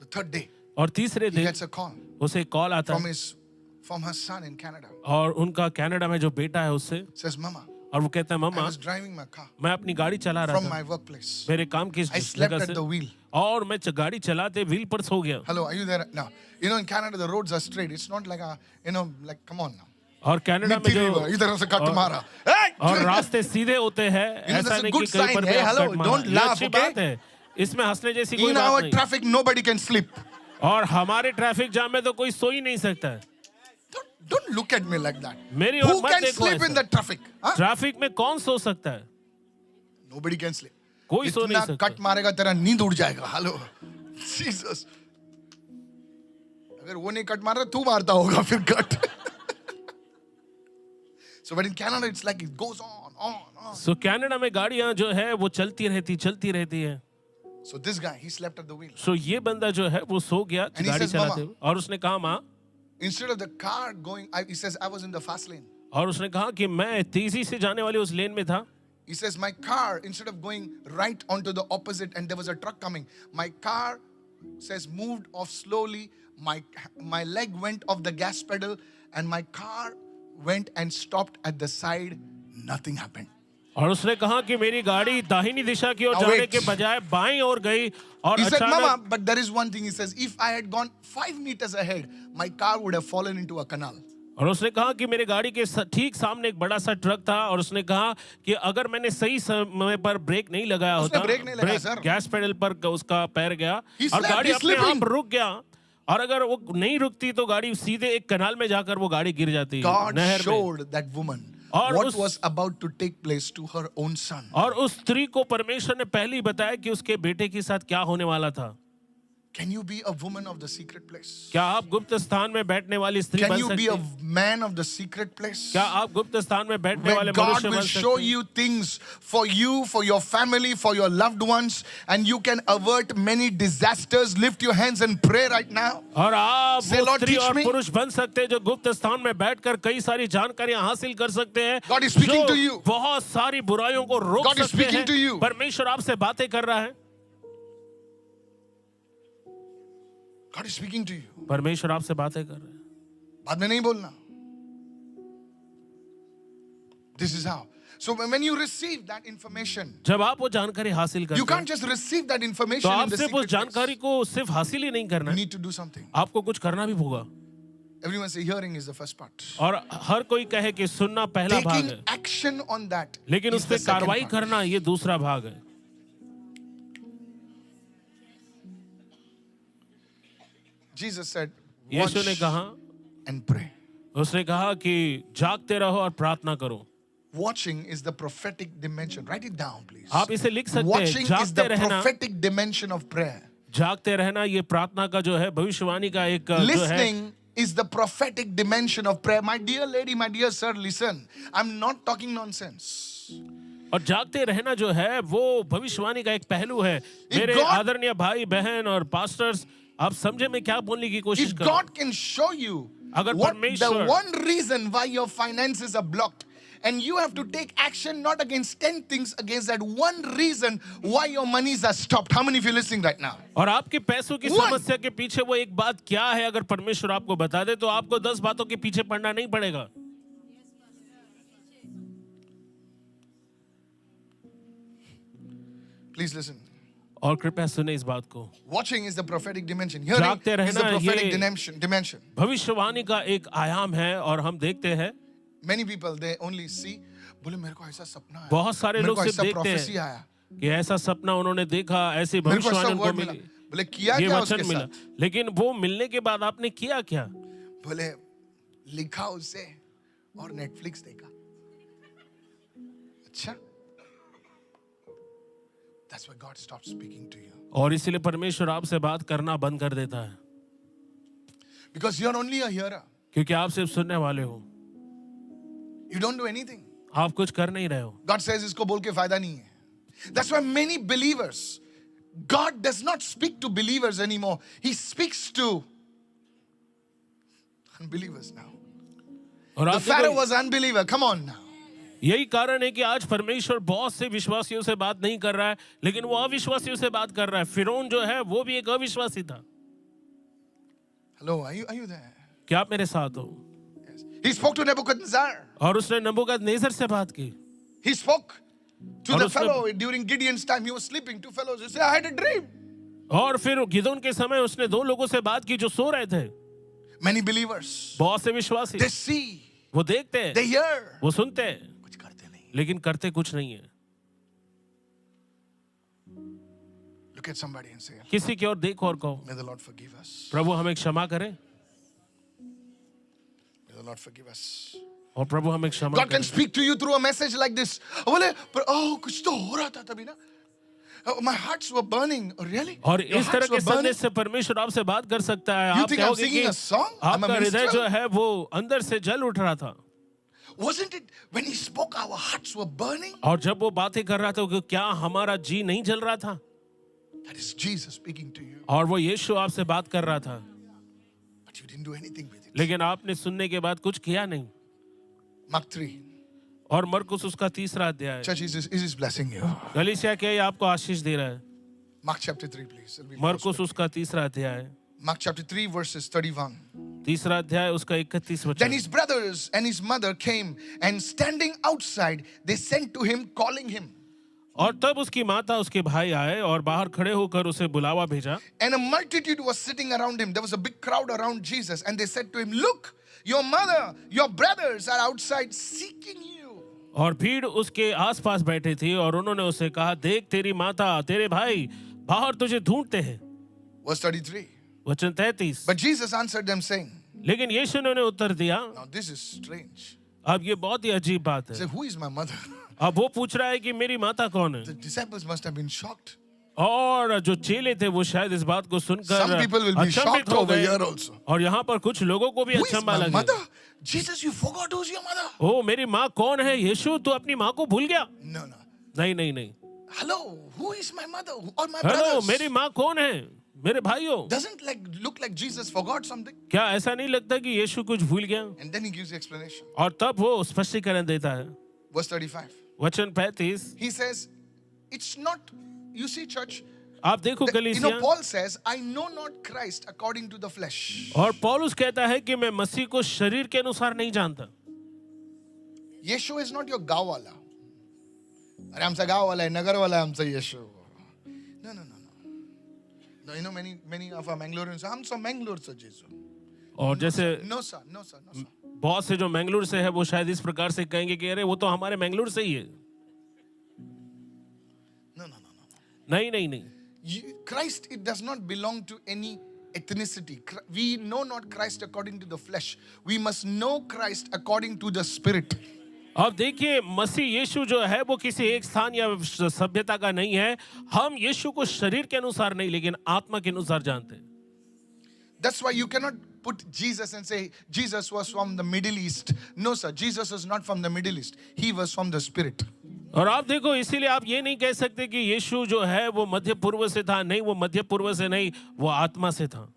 The third day, और तीसरे he दिन gets a call उसे कॉल आता है from her son in Canada. और उनका कनाडा में जो बेटा है उससे Says, Mama, और वो कहता है I mamma was driving my car मैं अपनी गाड़ी चला रहा from था my workplace. मेरे काम की I slept जगह at से the wheel. और मैं गाड़ी चलाते व्हील पर सो गया। Hello, are you there now? You know, in Canada, the roads are straight. It's not like like, come on now. और कनाडा में Niti जो river, इधर से कट मारा. Hey! और रास्ते सीधे होते हैं, You know, ऐसा that's a नहीं good कि कहीं पर sign. भी Hey, आप hello, कट मारा। don't ये laugh, अच्छी okay? बात है, इसमें हंसने जैसी कोई In बात our नहीं। traffic, nobody can sleep. और हमारे ट्रैफिक जाम में तो कोई सो ही नहीं सकता है। Don't look at me like that. मेरी ओर Who मत can देखो sleep in ऐसा। the traffic? Huh? ट्रैफिक में कौन सो सकता है? Nobody can sleep. कोई सो नहीं इतना सकता। कट मारेगा तेरा नींद उड़ जाएगा. Hello, Jesus. अगर वो नहीं कट मार रहा तू मारता होगा फिर cut. So but in Canada it's like it goes on. So Canada में गाड़ियां जो है वो चलती रहती है। So this guy, he slept at the wheel. सो ये बंदा जो है वो सो गया And he गाड़ी says, चलाते "Mama." हुए और उसने कहा माँ Instead of the car going, he says, I was in the fast lane. और उसने कहा कि मैं तेजी से जाने वाली उस लेन में था. He says, my car, instead of going right onto the opposite and there was a truck coming, my car says moved off slowly. My leg went off the gas pedal and my car went and stopped at the side. Nothing happened. और उसने कहा कि मेरी गाड़ी दाहिनी दिशा की ओर Now जाने wait. के बजाय बाईं ओर गई और He said, अचानक. Mama, but there is one thing. He says, if I had gone 5 meters ahead, my car would have fallen into a canal. और उसने कहा कि मेरे गाड़ी के ठीक सामने एक बड़ा सा ट्रक था और उसने कहा कि अगर मैंने सही समय पर ब्रेक नहीं लगाया होता, ब्रेक नहीं लगाया, सर। गैस पेडल पर उसका पैर गया He और slept, गाड़ी he's अपने sleeping. आप रुक गया और अगर वो नहीं रुकती तो गाड़ी सीधे एक कनाल में जाकर वो गाड़ी गिर जाती God नहर में. showed that woman और what उस- was about to take place to her own son. और उस स्त्री को परमेश्वर ने पहले ही बताया कि उसके बेटे के साथ क्या होने वाला था. Can you be a woman of the secret place? क्या आप गुप्त स्थान में बैठने वाली स्त्री Can बन you सकते be a हैं? man of the secret place? क्या आप गुप्त स्थान में बैठने Where वाले God मनुष्य will बन show सकते हैं? you things for you, for your family, for your loved ones, and you can avert many disasters. Lift your hands and pray right now. और आप Say, वो Lord, स्त्री teach और me. पुरुष बन सकते हैं जो गुप्त स्थान में बैठकर कई सारी जानकारियां हासिल कर सकते हैं. God is speaking जो to you. बहुत सारी बुराइयों को रोक God is सकते speaking हैं. to you. परमेश्वर आपसे बातें कर रहा है. God is speaking to you. परमेश्वर आपसे बातें कर रहा है. बाद में नहीं बोलना. This is how. So when you receive that information, जब आप वो जानकारी हासिल you करते can't हैं just receive that तो information आप in the सिर्फ उस secret place. जानकारी को सिर्फ हासिल ही नहीं करना You है, need to do something. आपको कुछ करना भी होगा. Everyone say hearing is the first part. और हर कोई कहे कि सुनना पहला भाग Taking है, action on that लेकिन is उस the पर second कार्रवाई part. करना ये दूसरा भाग है. Jesus said, यीशु ने watch कहा, and pray. उसने कहा कि जागते रहो और प्रार्थना करो. Watching is the prophetic dimension. Write it down, please. आप इसे लिख सकते हैं. Watching is the जागते रहना, prophetic dimension of prayer. जागते रहना ये प्रार्थना का जो है भविष्यवाणी का एक जो है. Listening is the prophetic dimension of prayer. My dear lady, my dear sir, listen. I'm not talking nonsense. और जागते रहना जो है वो भविष्यवाणी का एक पहलू है. मेरे God- आदरणीय भाई बहन और पास्टर्स, आप समझे मैं क्या बोलने की कोशिश If कर रहा हूं. God can show you अगर what the परमेश्वर- one reason why your finances are blocked, and you have to take action not against 10 things, against that one reason why your monies are stopped. How many of you listening right now? और आपके पैसों की One. समस्या के पीछे वो एक बात क्या है अगर परमेश्वर आपको बता दे तो आपको 10 बातों के पीछे पड़ना नहीं पड़ेगा. Please listen. और कृपया सुने इस बात को. Watching is the prophetic dimension. Hearing जागते is the रहना prophetic ये- dimension. भविष्यवाणी का एक आयाम है और हम देखते हैं Many people, they only see, बोले मेरे को ऐसा सपना आया, बहुत सारे मेरे लोग को सिर्फ ऐसा देखते prophecy हैं आया, कि ऐसा सपना उन्होंने देखा, ऐसी मेरे को ऐसा भविष्यवाणी उनको word मिला. मिली, बोले किया ये क्या वचन उसके मिला. साथ? लेकिन वो मिलने के बाद आपने किया क्या? बोले लिखा उसे और नेटफ्लिक्स देखा. अच्छा, that's why God stopped speaking to you, और इसीलिए परमेश्वर आपसे बात करना बंद कर देता है because you're only a hearer. क्योंकि आप सिर्फ सुनने वाले हो, You don't do anything. आप कुछ कर नहीं रहे हो. God says इसको बोल के फायदा नहीं है. That's why many believers, God does not speak to believers anymore. He speaks to unbelievers now. और The आप Pharaoh देखो, was unbeliever. Come on now. यही कारण है कि आज परमेश्वर बहुत से विश्वासियों से बात नहीं कर रहा है, लेकिन वो अविश्वासियों से बात कर रहा है. फिरौन जो है वो भी एक अविश्वासी था. Hello, are you there? क्या आप मेरे साथ हो? Yes. He spoke to Nebuchadnezzar. और उसने नबूकदनेस्सर से बात की. He spoke to और the उसने- fellow during Gideon's time. He was sleeping. Two fellows. He said, I had a dream. और फिर गिदोन के समय उसने 2 लोगों से बात की जो सो रहे थे. Many believers, बहुत से विश्वासी they see, वो देखते हैं, they hear, वो सुनते हैं, कुछ करते नहीं. लेकिन करते कुछ नहीं है. Look at somebody and say, किसी की ओर देखो और कहो, may the Lord forgive us. प्रभु हमें क्षमा करे. May the Lord forgive us. और प्रभु हमें क्षमा God can करे. speak to you through a message like this. बोले, कुछ तो हो रहा था तभी ना. My hearts were burning. Oh, really? और Your इस तरह hearts के were burning? संदेश से परमेश्वर आपसे बात कर सकता है. You आप think I'm कहोगे singing कि a song? I'm a आपका हृदय minstrel? जो है वो अंदर से जल उठ रहा था. Wasn't it when he spoke, our hearts were burning? और जब वो बातें कर रहा था कि क्या हमारा जी नहीं जल रहा था? That is Jesus speaking to you. और वो यीशु आपसे बात कर रहा था. But you didn't do anything with it. लेकिन आपने सुनने के बाद कुछ किया नहीं। Mark 3. और मरकुस उसका 3रा अध्याय। Church, is this blessing you? कलीसिया क्या ये आपको आशीष दे रहा है? Mark chapter 3, please. It'll be मरकुस उसका 3रा अध्याय। Mark chapter 3, verses 31. 3रा अध्याय उसका 31 Then वचन। his brothers and his mother came, and standing outside, they sent to him, calling him. और तब उसकी माता उसके भाई आए और बाहर खड़े होकर उसे बुलावा भेजा। And a multitude was sitting around him. There was a big crowd around Jesus, and they said to him, "Look, your mother, your brothers are outside seeking you." और भीड़ उसके आसपास बैठे थी और उन्होंने उसे कहा, देख तेरी माता तेरे भाई बाहर तुझे ढूंढते हैं। Verse 33. वचन 33। But Jesus answered them, saying, लेकिन यीशु ने उन्हें उत्तर दिया। Now this is strange. अब ये बहुत ही अजीब बात He है। said, "Who is my mother?" अब वो पूछ रहा है कि मेरी माता कौन है। The disciples must have been shocked. और जो चेले थे वो शायद इस बात को Some सुनकर people will be अचंभित shocked हो over गए। here also. और यहाँ पर कुछ लोगों को भी Who is अचंभा my लगा। mother? Jesus, you forgot who's your mother? ओ मेरी माँ कौन है? यीशु तू अपनी माँ को भूल गया? No, no. नहीं नहीं नहीं। Hello, who is my mother or my hello brothers? मेरी माँ कौन है? मेरे भाइयों। Doesn't look like Jesus forgot something? क्या ऐसा नहीं लगता कि यीशु कुछ भूल गया? And then he gives the explanation. और तब वो स्पष्टीकरण देता है। Verse 35. वचन 35। He says, it's not, you see, church, आप देखो कलीसिया। Paul says, I know not Christ according to the flesh. और पौलुस कहता है कि मैं मसीह को शरीर के अनुसार नहीं जानता। Yeshua is not your गाँव वाला. अरे हमसे गाँव वाला है, नगर वाला है हमसे यीशु. No, no, no, no. No, you know, many of our Mangaloreans, हम सब Mangalore से यीशु. और जैसे No, sir, no, sir, no, sir. बहुत से जो मैंगलोर से है वो शायद इस प्रकार से कहेंगे कि अरे वो तो हमारे मैंगलोर से ही है। No, no, no, no. नहीं नहीं नहीं। Christ, it does not belong to any ethnicity. We know not Christ according to the flesh. We must know Christ according to the spirit. अब देखिए मसीह यीशु जो है वो किसी एक स्थान या सभ्यता का नहीं है। हम यीशु को शरीर के अनुसार नहीं लेकिन आत्मा के अनुसार जानते हैं। That's why you cannot put Jesus and say Jesus was from the Middle East. No, sir. Jesus is not from the Middle East. He was from the spirit. और आप देखो इसीलिए आप ये नहीं कह सकते कि यीशु जो है वो मध्य पूर्व से था। नहीं, वो मध्य पूर्व से नहीं, वो आत्मा से था।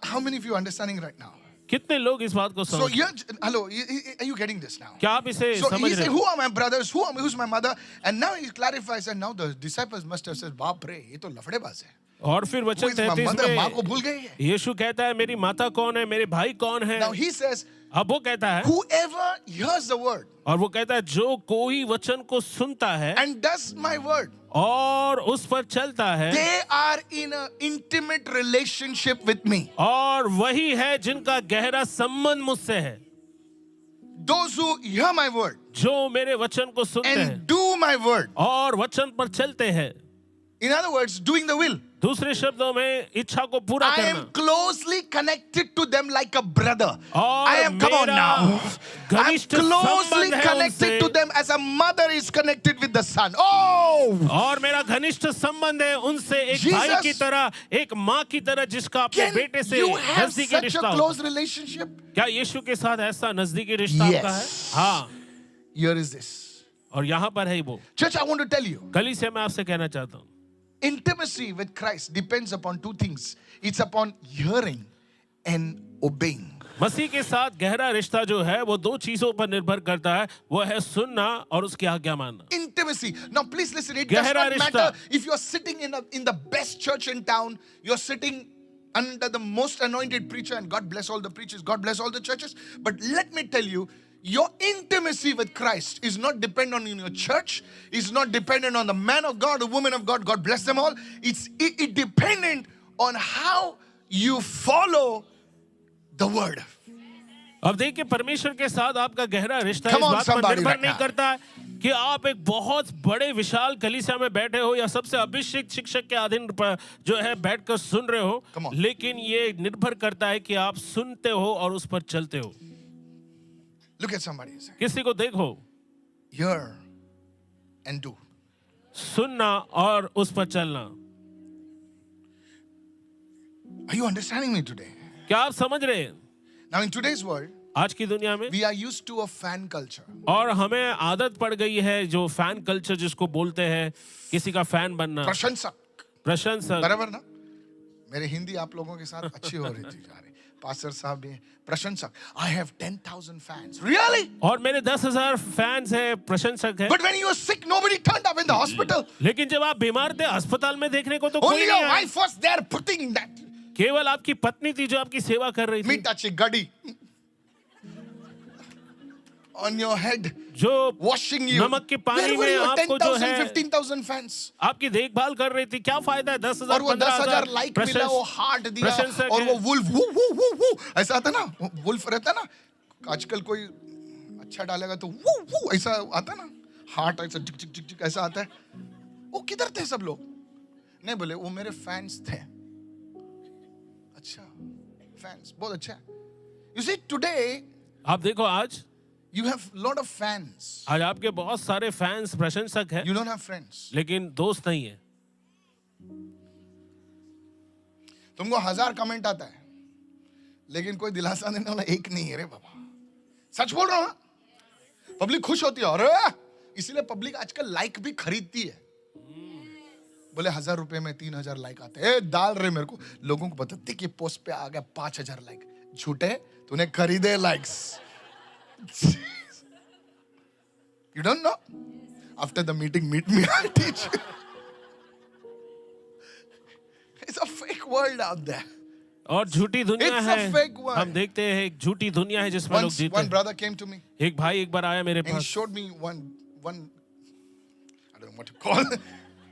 How many of you are understanding right now? कितने लोग इस बात को So समझ? hello, are you getting this now? क्या आप इसे So समझ he रहे said, हैं? who are my brothers? Who's my mother? And now he clarifies, and now the disciples must have said, बाप रे, ये तो लफड़ेबाज है. और फिर Who वचन is my 33 mother? माँ को में भूल गई है. यीशु कहता है मेरी माता कौन है, मेरे भाई कौन है। Now he says, अब वो कहता है whoever hears the word और वो कहता है जो कोई वचन को सुनता है and does my word, और उस पर चलता है, they are in an intimate relationship with me. और वही है जिनका गहरा संबंध मुझसे है। Those who hear my word जो मेरे वचन को सुनते हैं and do my word. और वचन पर चलते हैं। In other words, doing the will. दूसरे शब्दों में इच्छा को पूरा I करना। am closely connected to them like a brother. और I am, come on मेरा now. I'm घनिष्ठ closely संबंध है connected उनसे। to them as a mother is connected with the son. Oh! और मेरा घनिष्ठ संबंध है उनसे एक Jesus, भाई की तरह, एक माँ की तरह जिसका अपने Can बेटे से you have नजदीकी such a रिश्ता हो। close relationship? क्या यीशु के साथ ऐसा नजदीकी रिश्ता आपका है? Yes. हाँ। Here is this. और यहाँ पर है वो। Church, I want to tell you. कलीसिया मैं आपसे कहना चाहता हूँ। Intimacy with Christ depends upon two things. It's upon hearing and obeying. मसीह के साथ गहरा रिश्ता जो है वो दो चीजों पर निर्भर करता है, वो है सुनना और उसकी आज्ञा मानना। Intimacy. Now please listen, it does गहरा not रिश्ता। matter if you're sitting in the best church in town, you're sitting under the most anointed preacher, and God bless all the preachers, God bless all the churches. But let me tell you, your intimacy with Christ is not dependent on your church, is not dependent on the man of God, the woman of God, God bless them all. It dependent on how you follow the word. अब देखिए परमेश्वर के साथ आपका गहरा रिश्ता इस Come on, बात पर somebody निर्भर right नहीं now. करता है कि आप एक बहुत बड़े विशाल कलीसिया में बैठे हो या सबसे अभिषिक्त शिक्षक के अधीन पर जो है बैठकर सुन रहे हो, Come on. लेकिन ये निर्भर करता है कि आप सुनते हो और उस पर चलते हो। Look at somebody and say, किसी को देखो, hear and do. सुनना और उस पर चलना। Are you understanding me today? क्या आप समझ रहे हैं? Now in today's world, आज की दुनिया में we are used to a fan culture. और हमें आदत पड़ गई है जो फैन कल्चर जिसको बोलते हैं, किसी का फैन बनना, प्रशंसक. प्रशंसक। बराबर ना? मेरे हिंदी आप लोगों के साथ अच्छी हो रही थी जा रही. पास्टर साहब भी प्रशंसक, I have 10,000 fans. Really? और मेरे 10,000 फैंस हैं, प्रशंसक हैं। But when you were sick, nobody turned up in the hospital. लेकिन जब आप बीमार थे अस्पताल में देखने को तो कोई Only नहीं your आया। wife was there putting that केवल आपकी पत्नी थी जो आपकी सेवा कर रही थी, mitachi gadi on your head, जो washing you. नमक के पानी Where were में your आपको जो 10,000, है 15,000 fans? आपकी देखभाल कर रही थी। क्या फायदा है 10,000 और वो 10,000 लाइक मिला, वो हार्ट दिया, प्रशंसक और है। वो वुल्फ वू वू वू वू ऐसा आता ना, वुल्फ रहता ना, आजकल कोई अच्छा डालेगा तो वू वू ऐसा आता ना, हार्ट ऐसा टिक टिक टिक टिक ऐसा आता है। वो किधर थे सब लोग? नहीं बोले वो मेरे फैंस थे। अच्छा, फैंस बहुत अच्छा। You see today आप देखो आज you have lot of fans. आज आपके बहुत सारे फैंस प्रशंसक हैं, You don't have friends. लेकिन दोस्त नहीं है। तुमको 1000 कमेंट आता है, लेकिन कोई दिलासा देने वाला एक नहीं है रे बाबा। सच बोल रहा हूं। पब्लिक खुश होती है, अरे इसलिए पब्लिक आजकल लाइक भी खरीदती है। बोले 1000 रुपए में 3000 लाइक आते हैं, डाल रहे मेरे को। लोगों को बताते कि पोस्ट पे आ गया 5000 लाइक। झूठे, तूने खरीदे likes. You don't know? After the meeting, meet me. I'll teach you. It's a fake world out there. और झूठी दुनिया It's a है। fake world. हम देखते हैं एक झूठी दुनिया है जिसमें लोग Once जीते one हैं। brother came to me एक भाई एक बार आया मेरे and he pass showed me one I don't know what to call.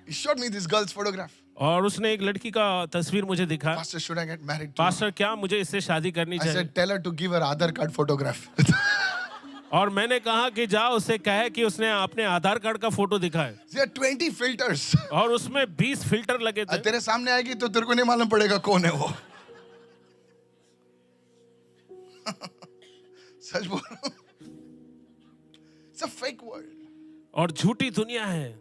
He showed me this girl's photograph. और उसने एक लड़की का तस्वीर मुझे दिखाया। Pastor, should I get married to her? Pastor क्या मुझे इससे शादी करनी I चाहिए? said, tell her to give her Aadhaar card photograph. और मैंने कहा कि जाओ उससे कहे कि उसने अपने आधार कार्ड का फोटो दिखाए। There are 20 filters. और उसमें 20 फिल्टर लगे थे। तेरे सामने आएगी तो तेरे को नहीं मालूम पड़ेगा कौन है वो। सच बोल रहा हूं। It's a fake world. और झूठी दुनिया है।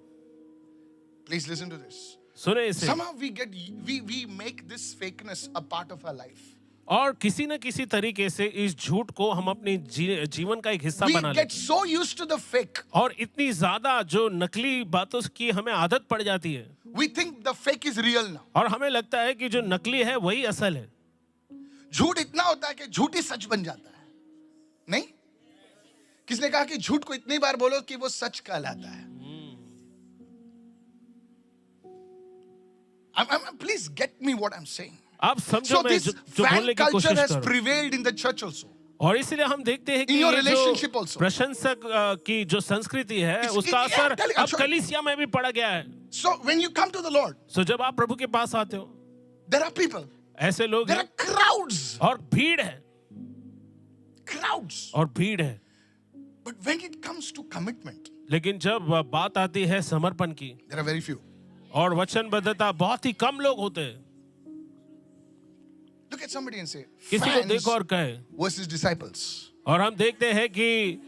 Please listen to this. सुने इसे। Somehow we make this fakeness a part of our life. और किसी न किसी तरीके से इस झूठ को हम अपने जीवन का एक हिस्सा We बना get लेते हैं। so used to the fake. और इतनी ज्यादा जो नकली बातों की हमें आदत पड़ जाती है We think the fake is real now. और हमें लगता है कि जो नकली है वही असल है। झूठ इतना होता है कि झूठ ही सच बन जाता है। नहीं? किसने कहा कि झूठ को इतनी बार बोलो कि वो सच कहलाता है? Please get me what I'm saying. आप समझो So मैं this जो fan बोलने की culture कोशिश has कर रहा हूं। prevailed in the church also. और इसीलिए हम देखते हैं कि In your ये relationship जो also. प्रशंसक की जो संस्कृति है It's- उसका yeah, असर tell you, I'm अब sorry. कलीसिया में भी पड़ा गया है। So when you come to the Lord, सो जब आप प्रभु के पास आते हो there are people, ऐसे लोग there हैं are crowds, और भीड़ है crowds. और भीड़ है। But when it comes to commitment, लेकिन जब बात आती है समर्पण की there are very few. और वचनबद्धता बहुत ही कम लोग होते हैं। Look at somebody and say, किसी को fans देखो और कहे। versus disciples. और हम देखते हैं कि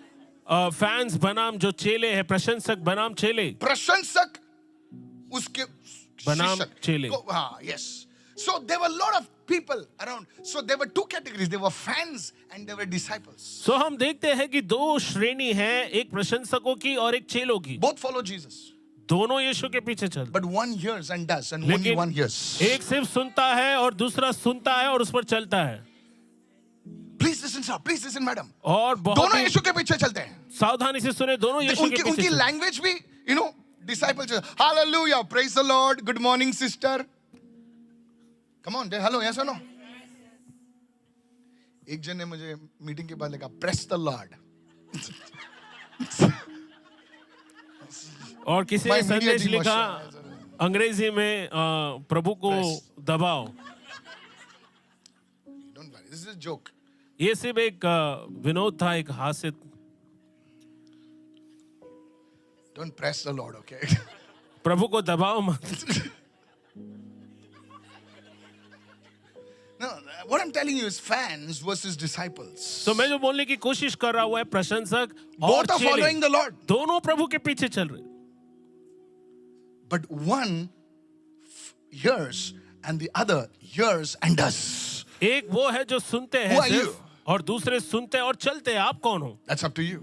फैंस बनाम जो चेले हैं, प्रशंसक बनाम चेले, प्रशंसक उसके बनाम शिष्य चेले। को- हाँ, yes. So there were a lot of people around. So there were two categories. There were fans and there were disciples. सो हम देखते हैं कि दो श्रेणी है, एक प्रशंसकों की और एक चेलों की। Both follow Jesus. दोनों यीशु के पीछे चलते, But one hears and does, and only लेकिन one hears. एक सिर्फ सुनता है और दूसरा सुनता है और उस पर चलता है। Please listen, sir. Please listen, madam. और बहुत दोनों ही यीशु के पीछे चलते हैं। सावधानी से सुने, दोनों यीशु के उनकी पीछे उनकी चलते हैं। लैंग्वेज भी, you know, disciples. Hallelujah, praise the Lord. Good morning, sister. Come on, hello, yes or no? एक जन ने मुझे मीटिंग के बाद लिखा, press the Lord. और किसी My ने media संदेश team was लिखा अंग्रेजी में प्रभु को दबाओ। Don't worry, this is a joke. ये सिर्फ एक विनोद था, एक हास्य। Don't press the Lord, okay? प्रभु को दबाओ मत। No, what I'm telling you is fans versus disciples. तो मैं जो बोलने की कोशिश कर रहा हूँ है प्रशंसक और Both are चेले, following the Lord. दोनों प्रभु के पीछे चल रहे। But one hears and the other hears and does. एक वो है जो सुनते हैं Who are सिर्फ, you? और दूसरे सुनते हैं और चलते हैं। आप कौन हो? That's up to you.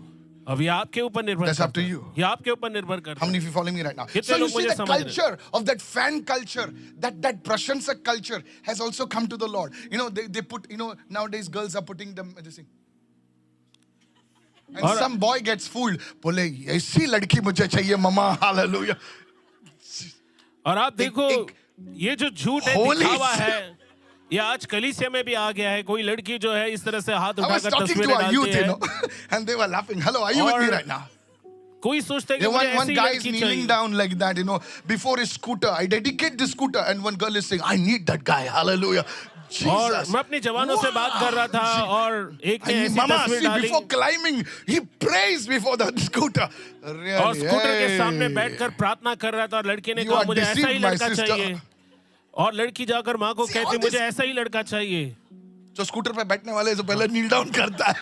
अब ये आपके ऊपर निर्भर That's up करता to है। you. ये आपके ऊपर निर्भर करता How है। many of you following me right now? कितने So you लोग see मुझे the समझ रहे हैं? culture of that fan culture, that Prashansak culture has also come to the Lord. You know, they put, you know, nowadays girls are putting them this thing. And और- some boy gets fooled. बोले ऐसी लड़की मुझे चाहिए मम्मा, hallelujah. और आप देखो एक- ये जो झूठ है, Holy दिखावा है, ये आज कलीसिया में भी आ गया है। कोई लड़की जो है इस तरह से हाथ I was उठाकर talking to तस्वीरें our youth, डालती you है। know, and they were laughing. Hello, are you with me और- right now? कोई सोचता है कि Yeah, मुझे one ऐसी guy is लड़की kneeling चाहिए। down like that, you know, before his scooter. I dedicate the scooter, and one girl is saying, I need that guy. Hallelujah. और Jesus. मैं अपने जवानों से बात कर रहा था और एक ने ऐसी Mama, तस्वीर see, डाली before climbing, he prays before the scooter. Really? और स्कूटर के सामने Hey. बैठकर प्रार्थना कर रहा था और लड़के ने You कहा are मुझे ऐसा ही deceived, my लड़का sister. चाहिए और लड़की जाकर माँ को See, कहती all मुझे this- ऐसा ही लड़का चाहिए। जो स्कूटर पे बैठने वाले से पहले नील डाउन करता है,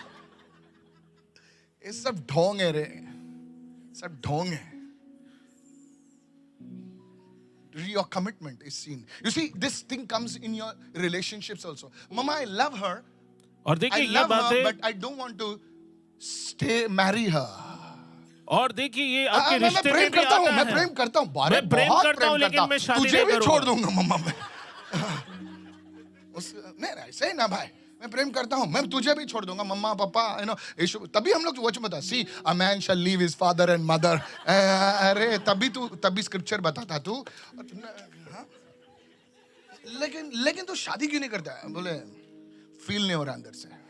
ये सब ढोंग है रे, सब ढोंग है. Your commitment is seen. You see, this thing comes in your relationships also. Mama, I love her. और I देखिए ये love her, बातें but I don't want to marry her. और देखिए ये आपके मैं रिश्ते प्रेम में भी करता हूँ, आता मैं है। प्रेम करता हूँ, बारे मैं प्रेम बहुत करता हूँ, प्रेम लेकिन करता मैं हूँ. शादी तुझे नहीं भी छोड़ करूँगा। दूंगा मम्मा मैं. नहीं ऐसे ही ना भाई, मैं प्रेम करता हूँ, मैं तुझे भी छोड़ दूंगा मम्मा पापा, you know, यीशु. तभी हम लोग वचन बता, see a man shall leave his father and mother. अरे तभी स्क्रिप्चर बताता तू. हाँ? लेकिन तू शादी क्यों नहीं करता है? बोले फील नहीं हो रहा अंदर से.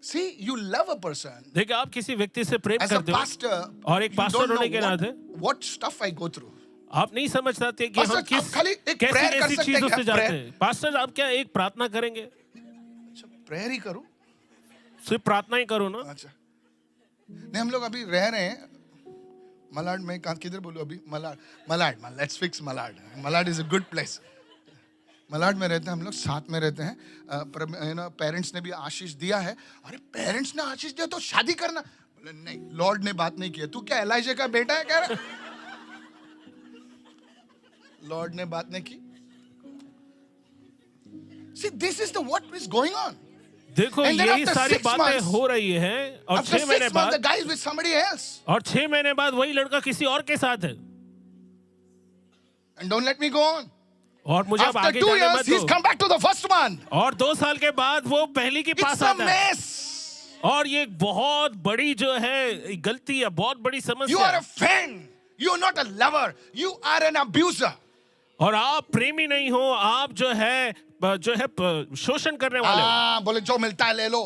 See, you love a person. देखिए आप किसी व्यक्ति से प्रेम As a करते हो pastor, और एक you पास्टर don't होने के know नाते what stuff I go through. आप नहीं समझ सकते कि पास्टर, हम किस आप खाली एक कैसी prayer कर कैसी सकते हैं चीजों क्या? से जाते prayer? हैं। पास्टर आप क्या एक प्रार्थना करेंगे? अच्छा, प्रेयर ही करूं? सिर्फ प्रार्थना ही करो ना। अच्छा, नहीं हम लोग अभी रह रहे हैं मलाड में. कहाँ किधर बोलूं अभी? Malad. Let's fix Malad. Malad is a good place. Malad में रहते हैं हम लोग, साथ में रहते हैं. पेरेंट्स ने भी आशीष दिया है. अरे पेरेंट्स ने आशीष दिया तो शादी करना? बोले नहीं, लॉर्ड ने बात नहीं किया. तू क्या एलाइजा का बेटा है क्या? लॉर्ड ने बात नहीं की. See, this is what is going on. देखो And then यही after सारी 6 बातें months- हो रही हैं और After 6 महीने 6 months, the बाद guy is with somebody else. और 6 महीने बाद वही लड़का किसी और के साथ है And don't let me go on. और मुझे अब After आगे 2 जाने years, मत he's दो। come back to the first one. और 2 साल के बाद वो पहली के It's पास a आता है mess. और ये एक बहुत बड़ी जो है गलती है, बहुत बड़ी You समस्या are है। a fan. You are not a lover. You are an abuser. और आप प्रेमी नहीं हो, आप जो है शोषण करने वाले हो। बोले जो मिलता है ले लो.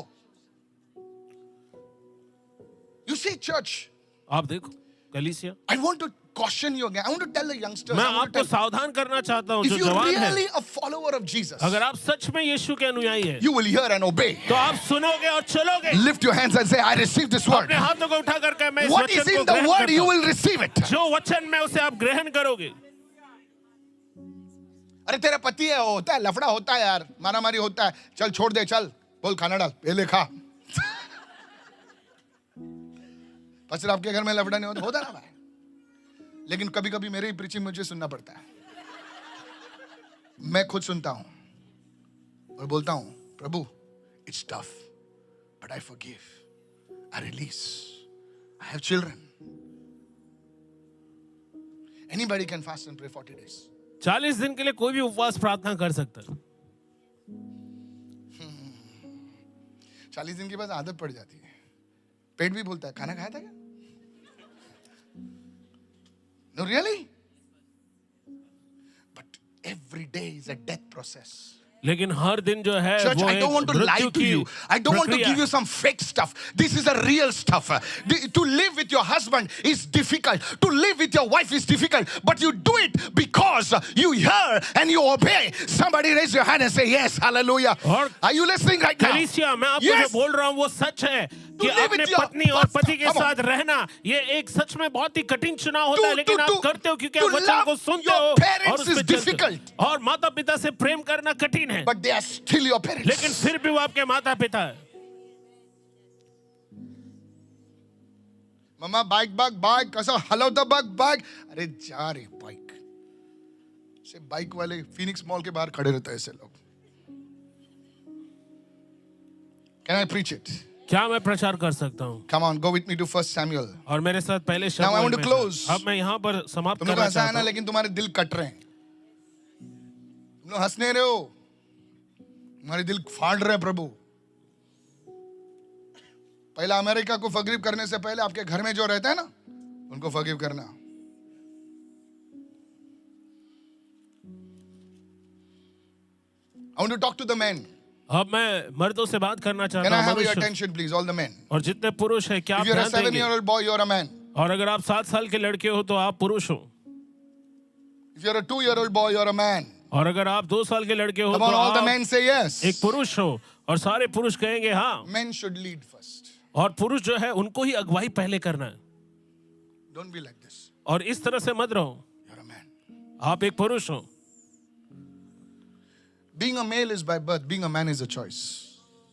You see, church, आप देखो कलीसिया, I want to caution you again. I want to tell the youngsters. मैं I want to आपको tell, सावधान करना चाहता हूँ if जो you're जवान है, really a follower of Jesus, अगर आप सच में यीशु के अनुयायी हैं you will hear and obey. तो आप सुनोगे और चलोगे। Lift your hands and say, I receive this word. अपने हाथों को उठा करके मैं इस What वचन is को in the ग्रहण word, करता you हूँ। will receive it. जो वचन में उसे आप ग्रहण करोगे। अरे तेरा पति है, होता है लफड़ा, होता है यार, मारा मारी होता है, चल छोड़ दे, चल बोल खाना डाल, पहले खा. पचर आपके घर में लफड़ा नहीं होता ना भाई. लेकिन कभी कभी मेरे ही प्रीचिंग मुझे सुनना पड़ता है. मैं खुद सुनता हूं और बोलता हूं, प्रभु it's tough but I forgive, I release, I have children. Anybody can fast and pray 40 days. 40 दिन के लिए कोई भी उपवास प्रार्थना कर सकता है। 40 दिन के बाद आदत पड़ जाती है, पेट भी बोलता है खाना खाया था क्या? No, really? But every day is a death process. लेकिन हर दिन जो है Church, वो I don't एक want to lie मृत्यु to की you. I don't want to प्रक्रिया give you है। some fake stuff. This is the real stuff. To live with your husband is difficult. To live with your wife is difficult. But you do it because you hear and you obey. Somebody raise your hand and say, yes, hallelujah. और Are you listening right now? कलीसिया, मैं आपको Yes. जो बोल रहा हूँ वो सच है कि live अपने with your पत्नी और husband. पति के Come on. साथ रहना ये एक सच में बहुत ही कठिन चुनाव होता है, To- लेकिन to- आप to- करते हो क्योंकि to आप वचन love को सुनते your हो parents और उस पे is चलते हो। difficult. और माता पिता से प्रेम करना कठिन है, But they are still your लेकिन parents. फिर भी वो आपके माता पिता है। Mama, bike, कसं हलवतं bike. अरे जा रे बाइक. से बाइक वाले फिनिक्स मॉल के बाहर खड़े रहते हैं ऐसे लोग. Can I preach it? क्या मैं प्रचार कर सकता हूँ? Come on, go with me to 1 Samuel. और मेरे साथ पहले Now I want शमूएल to में close. था। अब मैं यहाँ पर समाप्त तुम लोग करना हंसा है चाहता ना, हूँ। लेकिन तुम्हारे दिल कट रहे हैं। तुम लोग हंस नहीं रहे हो, तुम्हारे दिल फाड़ रहे हैं प्रभु। पहला अमेरिका को फॉरगिव करने से पहले आपके घर में जो रहता है ना, उनको फॉरगिव करना। I want to talk to the men. अब मैं मर्दों से बात करना Can चाहता I हूँ, have your मनुष्य। attention, please, all the men? और जितने पुरुष हैं, क्या आप If you're a ध्यान देंगे? 7-year-old boy, you're a man. और अगर आप 7 साल के लड़के हो तो आप पुरुष हो। If you're a 2-year-old boy, you're a man. और अगर आप 2 साल के लड़के हो Come तो on, all the आप men say yes. एक पुरुष हो। और सारे पुरुष कहेंगे हाँ। Men should lead first. और पुरुष जो है उनको ही अगुवाई पहले करना है। Don't be like this. और इस तरह से मत रहो। You're a man. आप एक पुरुष हो। Being a male is by birth. Being a man is a choice.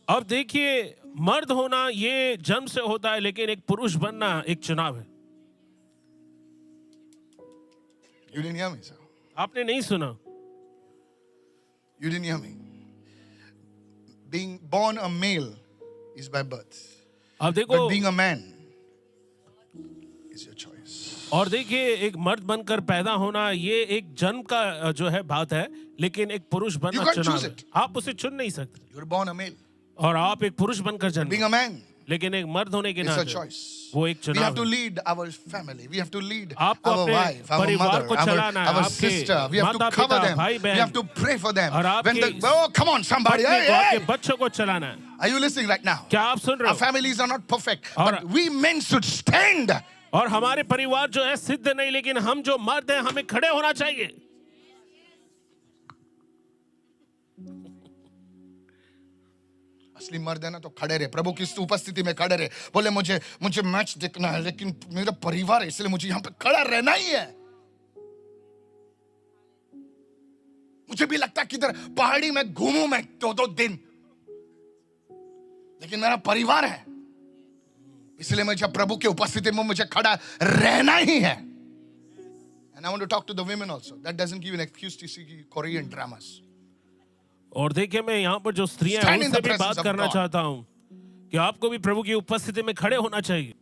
अब देखिए, मर्द होना ये जन्म से होता है, लेकिन एक पुरुष बनना एक चुनाव है। You didn't hear me, sir. आपने नहीं सुना। You didn't hear me. Being born a male is by birth. अब But देखो, being a man is your choice. और देखिए, एक मर्द बनकर पैदा होना ये एक जन्म का जो है बात है, लेकिन एक पुरुष बनना You can't चुनाव choose है। it. आप उसे चुन नहीं सकते। You're born a male. और आप एक पुरुष बनकर जन्मे, Being a man लेकिन एक मर्द होने के is a नाते choice. वो एक We have चुनाव to है। lead our family. We have to lead आपको our अपने wife, our परिवार mother, को चलाना है, our आपके sister. We have to माता-पिता, cover them. भाई-बहन, We have to pray for them. और When आपके oh, come on, somebody. पत्नी Hey, को, hey. आपके बच्चों को चलाना है। Are you listening right now? क्या आप सुन रहे Our हो? families are not perfect, और- but we men should stand. और हमारे परिवार जो है सिद्ध नहीं, लेकिन हम जो मर्द हैं हमें खड़े होना चाहिए। असली मर्द है ना तो खड़े रहे, प्रभु की उपस्थिति में खड़े रहे। बोले मुझे मैच देखना है, लेकिन मेरा परिवार है, इसलिए मुझे यहाँ पे खड़ा रहना ही है। मुझे भी लगता है कि इधर पहाड़ी में घूमूं मैं 2-2 दिन, लेकिन मेरा परिवार है, इसलिए मुझे प्रभु की उपस्थिति में मुझे खड़ा रहना ही है। And I want to talk to the women also. That doesn't give an excuse to see Korean dramas. और देखिए, मैं यहाँ पर जो स्त्रियां हैं Stand in उनसे the भी presence बात of करना God. चाहता हूँ कि आपको भी प्रभु की उपस्थिति में खड़े होना चाहिए।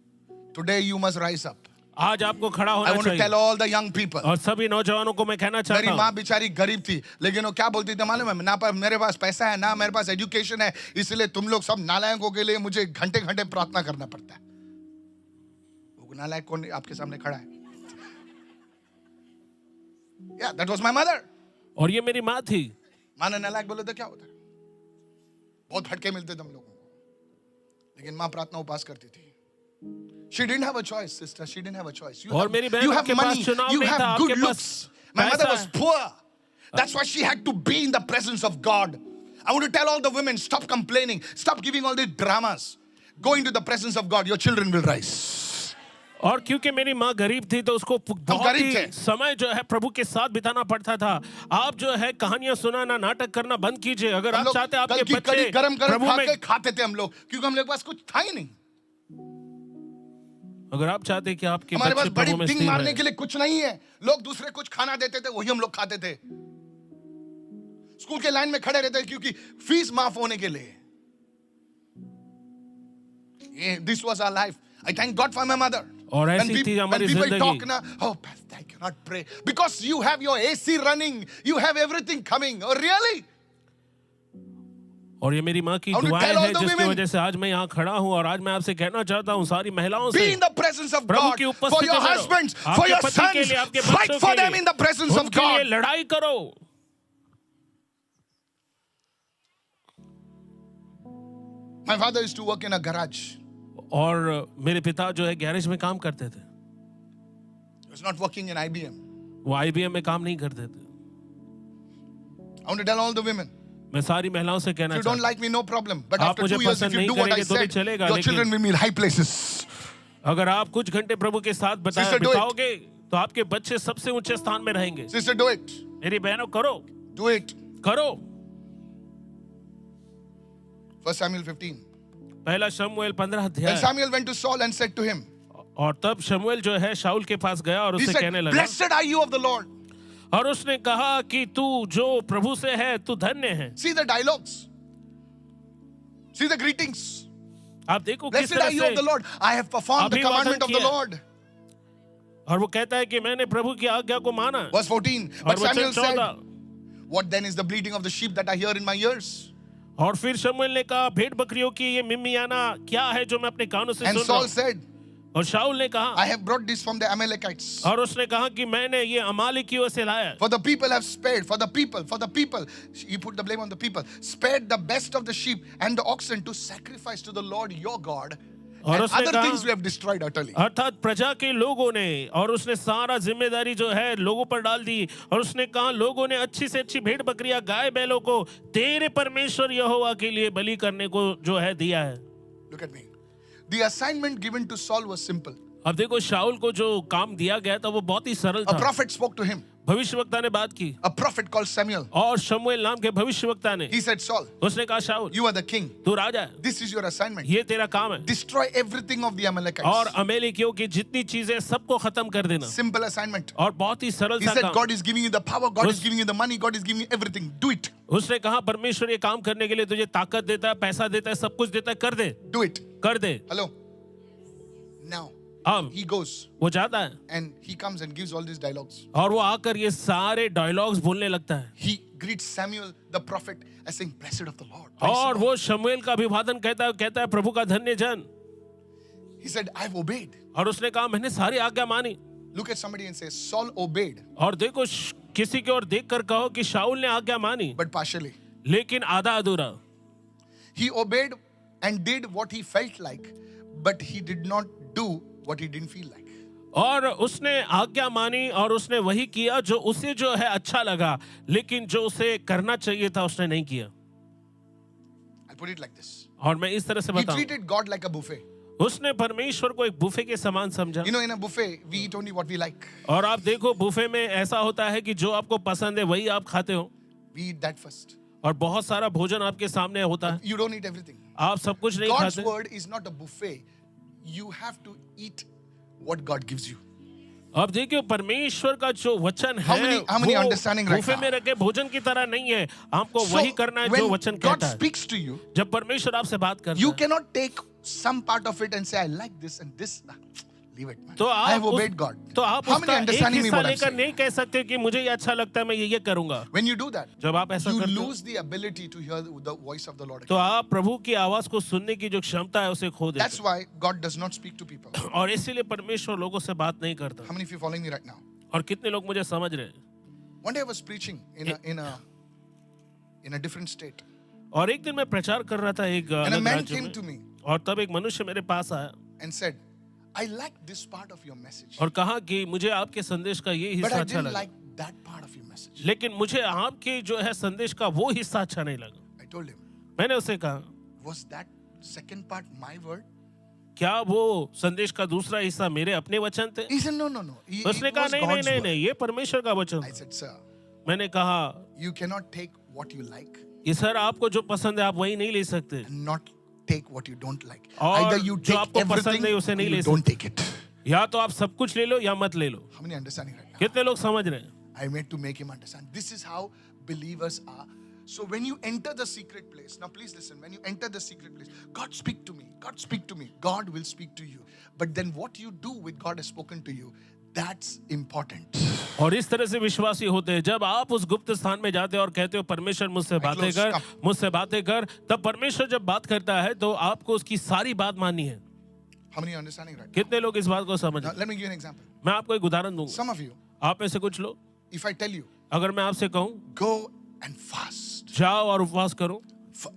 Today you must rise up. आज आपको खड़ा I होना want to चाहिए। tell all the young people. और सभी नौजवानों को मैं कहना मेरी चाहता हूँ, माँ बेचारी गरीब थी, लेकिन वो क्या बोलती थी मालूम है? ना मेरे पास पैसा है, ना मेरे पास एजुकेशन है, इसलिए तुम लोग सब नालायकों के लिए मुझे घंटे घंटे प्रार्थना करना पड़ता है। वो नालायक कौन आपके सामने खड़ा है? Yeah, that was my mother. और ये मेरी माँ थी। माँ ने नालायक बोले तो क्या होता है? बहुत फटके मिलते थे हम लोगों को, लेकिन माँ प्रार्थना उपास करती थी। She didn't have a choice, sister. She didn't have a choice. और मेरी बहन, you have आपके पास money, चुनाव you नहीं था, have good आपके पास looks. My mother पैसा was है। poor. That's why she had to be in the presence of God. I want to tell all the women, stop complaining. Stop giving all these dramas. Go into the presence of God. Your children will rise. और क्योंकि मेरी माँ गरीब थी तो उसको बहुत गरीब ही थे। समय जो है प्रभु के साथ बिताना पड़ता था। आप जो है कहानियां सुनाना, नाटक करना बंद कीजिए। अगर हम आप लोग चाहते हैं कल आपके की बच्चे कड़ी गरम गरम प्रभु खा में, के खाते थे हम लोग, क्योंकि हम लोग के पास कुछ था ही नहीं। अगर आप चाहते हैं कि आपके हमारे पास बच्चे बड़ी प्रभु में डिंग स्थिर मारने रहे, के लिए कुछ नहीं है। लोग दूसरे कुछ खाना देते थे, वही हम लोग खाते थे। स्कूल के लाइन में खड़े रहते थे क्योंकि फीस माफ होने के लिए। This was our life. I thank God for my mother. और When ऐसी थी people, हमारी when people जिंदगी। talk now, oh pastor, I cannot pray because you have your AC running, you have everything coming. Oh really? और ये मेरी माँ की I want to दुआएं tell all हैं the जिसकी women, वजह से आज मैं यहाँ खड़ा हूँ। और आज मैं आपसे कहना चाहता हूँ सारी महिलाओं Be से, in the presence of Prabhu God की for उपस्थिति your में रहो। husbands, for आपके your पति के sons. लिए, आपके Fight बच्चों for के them लिए, in the presence of उनके लिए God. लड़ाई करो। My father used to work in a garage. और मेरे पिता जो है गैरेज में काम करते थे। He was not working in IBM. वो IBM में काम नहीं करते थे। I want to tell all the women. मैं सारी महिलाओं से कहना If you चाहता don't like me, no problem. But आप after मुझे 2 years, if पसंद you नहीं do what I करेंगे तो भी said, चलेगा, your लेकिन- children will be in high places. हूँ, अगर आप कुछ घंटे प्रभु के साथ Sister, do it. बिताओगे तो आपके बच्चे सबसे ऊंचे स्थान में रहेंगे। Sister, do it. मेरी बहनों, करो Do it. करो। 1 Samuel 15. पहला शमूएल 15 When अध्याय। Samuel went to Saul and said to him, और तब शमूएल जो है शाऊल के पास गया और he उससे said, कहने लगा, blessed are you of the Lord. और उसने कहा कि तू जो प्रभु से है तू धन्य है। See the dialogues. See the greetings. आप देखो किस Blessed are तरह you of the से, Lord. I have performed the अभिवादन commandment of the किया। Lord. और वो कहता है कि मैंने प्रभु की आज्ञा को माना। Verse 14. और But वचन Samuel said, 14, what then is the bleating of the sheep that I hear in my ears? और फिर शमूएल ने कहा, भेड़ बकरियों की ये मिमियाना क्या है जो मैं अपने कानों से And सुन रहा Saul हूँ? said, और शाऊल ने कहा, I have brought this from the Amalekites. और उसने कहा कि मैंने ये अमालेकियों से लाया। For the people have spared, for the people, he put the blame on the people, spared the best of the sheep and the oxen to sacrifice to the Lord your God. और And उसने other कहा- things we have destroyed utterly. अर्थात प्रजा के लोगों ने, और उसने सारा जिम्मेदारी जो है लोगों पर डाल दी, और उसने कहा लोगों ने अच्छी से अच्छी भेड़ बकरियां गाय बैलों को तेरे परमेश्वर यहोवा के लिए बलि करने को जो है दिया है। Look at me. The assignment given to Saul was simple. अब देखो शाऊल को जो काम दिया गया था वो बहुत ही सरल A था। prophet spoke to him. भविष्यवक्ता ने बात की, A prophet called Samuel. और शमूएल नाम के भविष्यवक्ता ने He said, Saul, उसने कहा शाऊल you are the king. तू राजा है, This is your assignment. ये तेरा काम है, Destroy everything of the Amalekites. और अमेलेकियों की जितनी चीजें सबको खत्म कर देना। Simple assignment. और बहुत ही सरल He सा said, काम। God is giving you the power, God is उस- giving you the money, God is giving you everything. Do it. उसने कहा परमेश्वर ये काम करने के लिए तुझे ताकत देता है, पैसा देता है, सब कुछ देता है, कर दे, Do it. कर दे। Hello. Now, अब he goes वो जाता है and he comes and gives all these dialogues. और वो आकर ये सारे डायलॉग्स बोलने लगता है, He greets Samuel, the prophet, as saying, Blessed of the Lord. Praise और the वो Lord. शमूएल का अभिवादन कहता है प्रभु का धन्य जन। He said, I've obeyed. और उसने कहा मैंने सारी आज्ञा मानी। Look at somebody and say, Saul obeyed, और देखो किसी की ओर देख कर कहो कि शाऊल ने आज्ञा मानी, but partially. लेकिन आधा अधूरा। He obeyed and did what he felt like, but he did not do what he didn't feel like. और उसने आज्ञा मानी और उसने वही किया जो उसे जो है अच्छा लगा, लेकिन जो उसे करना चाहिए था उसने नहीं किया। I'll put it like this. और मैं इस तरह से He बताऊं, treated God like a buffet. उसने परमेश्वर को एक बुफे के समान समझा। You know, in a buffet, we eat only what we like. और आप देखो बुफे में ऐसा होता है कि जो आपको पसंद है वही आप खाते हो, We eat that first. और बहुत सारा भोजन आपके सामने होता है, You don't eat everything. आप सब कुछ नहीं God's खाते। word is not a buffet. You have to eat what God gives you. अब देखिए परमेश्वर का जो वचन How है many वो understanding right बुफे now? में रखे भोजन की तरह नहीं है, आपको So, वही करना है जो when वचन God कहता है। speaks to you, जब परमेश्वर आपसे बात करता you है cannot take some part of it and say, I like this and this. Leave it, man. तो I have आप obeyed God. तो आप How many उसका एक understanding me हिस्सा what I'm लेकर saying? नहीं कह सकते कि मुझे ये अच्छा लगता है मैं ये करूंगा। When you do that, जब आप ऐसा you करते हो lose the ability to hear the voice of the Lord. तो आप प्रभु की आवाज को सुनने की जो क्षमता है उसे खो देते That's why God does not speak to people. हैं। और इसीलिए परमेश्वर लोगों से बात नहीं करता। How many of you following me right now? और कितने लोग मुझे समझ रहे हैं। One day I was preaching in a different state, और एक दिन मैं प्रचार कर रहा था एक and a अलग man राज्य came में, to me और तब एक मनुष्य मेरे पास आया and said, I like this part of your message, और कहा कि मुझे आपके संदेश का ये but हिस्सा I अच्छा didn't लगा, like that part of your message. लेकिन मुझे आपके जो है संदेश का वो हिस्सा अच्छा नहीं लगा। I told him, मैंने उसे कहा was that second part my word? क्या वो संदेश का दूसरा हिस्सा मेरे अपने वचन थे? He said, no. It उसने कहा was नहीं God's word. ये परमेश्वर का वचन I था। said, sir, मैंने कहा you cannot take what you like ये सर आपको जो पसंद है आप वही नहीं ले सकते, and not take what you don't like. और Either you जो take आपको पसंद everything नहीं, उसे or नहीं you ले don't take it. या तो आप सब कुछ ले लो या मत ले लो। How many understanding right now? कितने लोग समझ रहे हैं? I made to make him understand. This is how believers are. So when you enter the secret place, now please listen, when you enter the secret place, God speak to me, God speak to me, God will speak to you. But then what you do with God has spoken to you, that's important. और इस तरह से विश्वासी होते हैं, जब आप उस गुप्त स्थान में जाते हो और कहते हो परमेश्वर मुझसे बातें close, कर, come. मुझसे बातें कर, तब परमेश्वर जब बात करता है तो आपको उसकी सारी बात माननी है। How many are understanding right now? कितने लोग इस बात को समझ? Now let me give you an example. मैं आपको एक उदाहरण दूंगा। Some of you, आप में से कुछ लोग, if I tell you, अगर मैं आपसे कहूँ go and fast. जाओ और उपवास करो,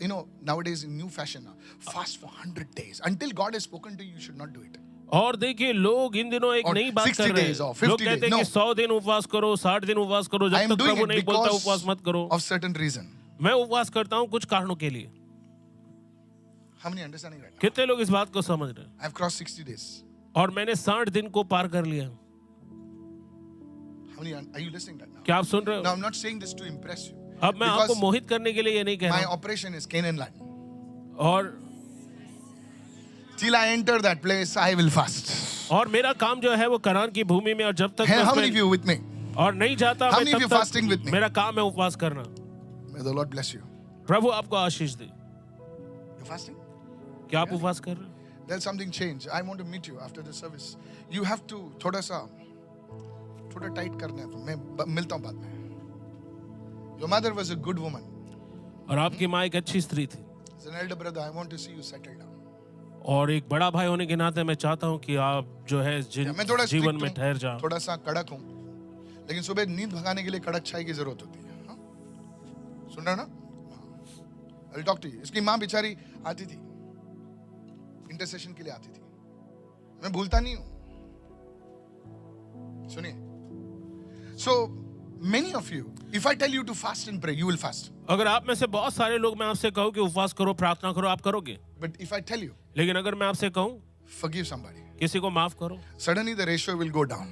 You know, nowadays in new fashion now, fast for 100 days. Until God has spoken to you, you should not do it. और देखिए लोग इन दिनों एक और नई बात 60 कर रहे days or हैं। 50 लोग कहते हैं days, कि 100 दिन उपवास करो, 60 दिन उपवास करो, I जब am तक doing प्रभु it नहीं बोलता उपवास because मत करो। of certain reason. मैं उपवास करता हूँ कुछ कारणों के लिए। How many are understanding right now? कितने लोग इस बात को समझ रहे हैं? I've crossed 60 days. और मैंने 60 दिन को पार कर लिया। How many are you listening right now? क्या आप सुन रहे Now हो? I'm not saying this to impress you. अब मैं आपको Because मोहित करने के लिए ये नहीं कह my रहा हूँ। operation is Canaan land. और Till I enter that place, I will fast. और मेरा काम जो है वो कनान की भूमि में, और जब तक Hey, मैं how many of उसमें you with me? और नहीं जाता How मैं many of तब you तक fasting with me? मेरा काम है उपवास करना। May the Lord bless you. प्रभु आपको आशीष दे। You're fasting? क्या आप उपवास कर रहे हैं? There's something changed. I want to meet you after the service. You have to थोड़ा टाइट करना है तो मैं मिलता हूँ बाद में. Your mother was a good woman. और आपकी माँ एक अच्छी स्त्री थी. As an elder brother, I want to see you settle down. और एक बड़ा भाई होने के नाते मैं चाहता हूँ कि आप जो है मैं थोड़ा जीवन strict में हूँ, ठहर जाओ. थोड़ा सा कड़क हूँ, लेकिन सुबह नींद भगाने के लिए कड़क चाय की जरूरत होती है. हाँ? सुन रहे हो ना? I'll talk to you. इसकी माँ बेचारी आती थी, इंटरसेशन के लिए आती थी. मैं भूलता नहीं हूँ. सुनिए. So many of you, if I tell you to fast and pray, you will fast. अगर आप में से बहुत सारे लोग मैं आपसे कहूँ कि उपवास करो, प्रार्थना करो, आप करोगे. But if I tell you, लेकिन अगर मैं आपसे कहूँ forgive somebody, किसी को माफ करो, suddenly the ratio will go down.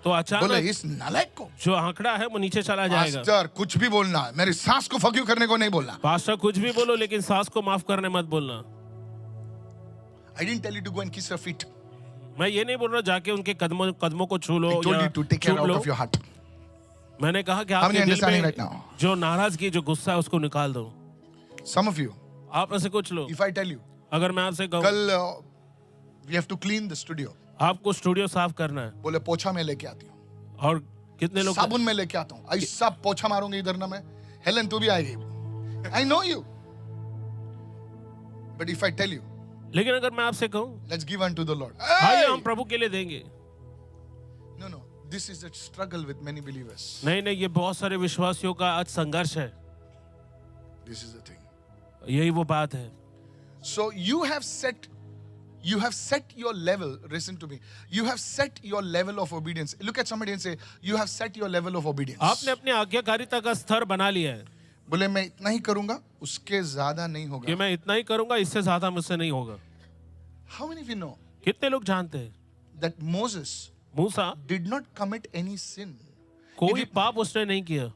तो बोले अचानक इस नालायक को जो आंकड़ा है वो नीचे चला जाएगा. पास्टर कुछ भी बोलना है, मेरी सास को forgive करने को नहीं बोलना. पास्टर कुछ भी बोलो लेकिन सास को माफ करने मत बोलना. I didn't tell you to go and kiss her feet. मैं ये नहीं बोल रहा जाके उनके कदमों को छू लो I told या you to take care चूम out low. of your heart. मैंने कहा कि How many आपके दिल understanding में right now? जो नाराजगी जो गुस्सा है उसको निकाल दो. Some of you, आप में से कुछ लोग, if I tell you, अगर मैं आपसे कहूँ कल we have to clean the studio. आपको स्टूडियो साफ करना है बोले पोछा में लेके आती हूँ, और कितने लोग साबुन में लेके आता हूँ, ऐसा पोछा मारूंगी इधर ना मैं. हेलन तू भी आएगी. I know you. But if I tell you, लेकिन अगर मैं आपसे कहूँ let's give unto the Lord. आइए Hey! हम प्रभु के लिए देंगे. No. This is the struggle with many believers. नहीं ये बहुत सारे विश्वासियों का आज संघर्ष है. This is the thing. यही वो बात है. So you have set your level. Listen to me. You have set your level of obedience. Look at somebody and say, you have set your level of obedience. आपने अपने आज्ञाकारिता का स्तर बना लिया है बोले मैं इतना ही करूंगा, उसके ज्यादा नहीं कि होगा. मैं इतना ही करूंगा, इससे ज्यादा मुझसे नहीं होगा. How many of you know कितने लोग जानते हैं that Moses Musa did not commit any sin कोई पाप उसने नहीं किया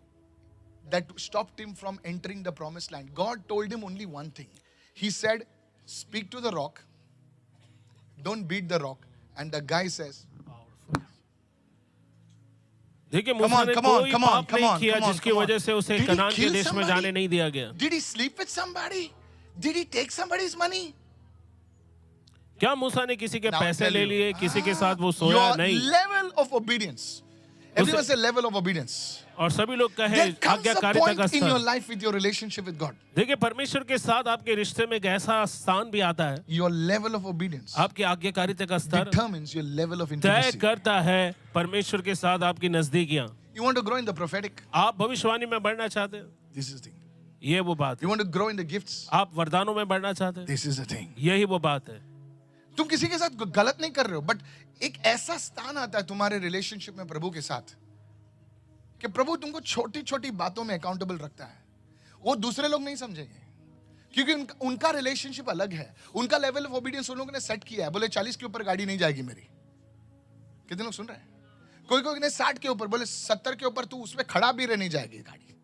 that stopped him from entering the promised land? God told him only one thing. He said, speak to the rock, don't beat the rock. And the guy says, देखिए मूसा ने कोई पाप नहीं किया जिसकी वजह से उसे Did he कनान के kill देश में somebody? जाने नहीं दिया गया. Did he sleep with somebody? Did he take somebody's money? क्या मूसा ने किसी के Now I'll पैसे tell ले you. लिए, किसी के साथ वो सोया Your नहीं. level of obedience. Everyone say level of obedience. और सभी लोग कहे There comes a आज्ञाकारिता का point in your स्तर. life with your relationship with God. देखिए परमेश्वर के साथ आपके रिश्ते में एक ऐसा स्थान भी आता है, Your level of obedience आपकी आज्ञाकारिता का स्तर determines your level of तय intimacy. करता है परमेश्वर के साथ आपकी नजदीकियां. You want to grow in the prophetic? आप भविष्यवाणी में बढ़ना चाहते हैं, This is the thing. ये वो बात You है. want to grow in the gifts? आप वरदानों में बढ़ना चाहते हैं, This is the thing. यही वो बात है. तुम किसी के साथ गलत नहीं कर रहे हो, बट एक ऐसा स्थान आता है तुम्हारे रिलेशनशिप में प्रभु के साथ कि प्रभु तुमको छोटी छोटी बातों में अकाउंटेबल रखता है. वो दूसरे लोग नहीं समझेंगे क्योंकि उनका रिलेशनशिप अलग है. उनका लेवल ऑफ ओबीडियंस उन लोगों ने सेट किया है. बोले 40 के ऊपर गाड़ी नहीं जाएगी मेरी. कितने लोग सुन रहे हैं? कोई ने 60 के ऊपर, बोले 70 के ऊपर तू उसमें खड़ा भी रह नहीं जाएगी गाड़ी.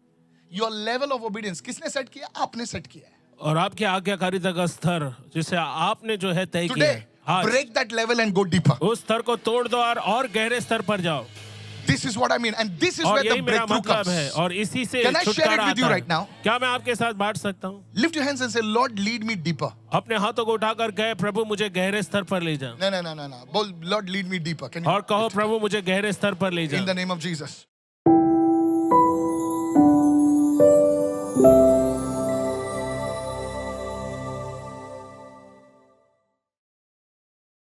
योर लेवल ऑफ ओबीडियंस किसने सेट किया? आपने सेट किया है. और आपकी आज्ञाकारिता का स्तर जिसे आपने जो है तय किया Today, है, आज break that level and go deeper. उस स्तर को तोड़ दो और गहरे स्तर पर जाओ. This is what I mean, and this is और where the यही मेरा breakthrough मतलब comes. है और इसी से Can I share it छुटकारा with you आता right now? है. क्या मैं आपके साथ बांट सकता हूँ? Lift your hands and say, Lord, lead me deeper. अपने हाथों को उठाकर कहे प्रभु मुझे गहरे स्तर पर ले जाओ. No. Lord, lead me deeper. Can you? और कहो प्रभु मुझे गहरे स्तर पर ले In जाओ. the name of Jesus.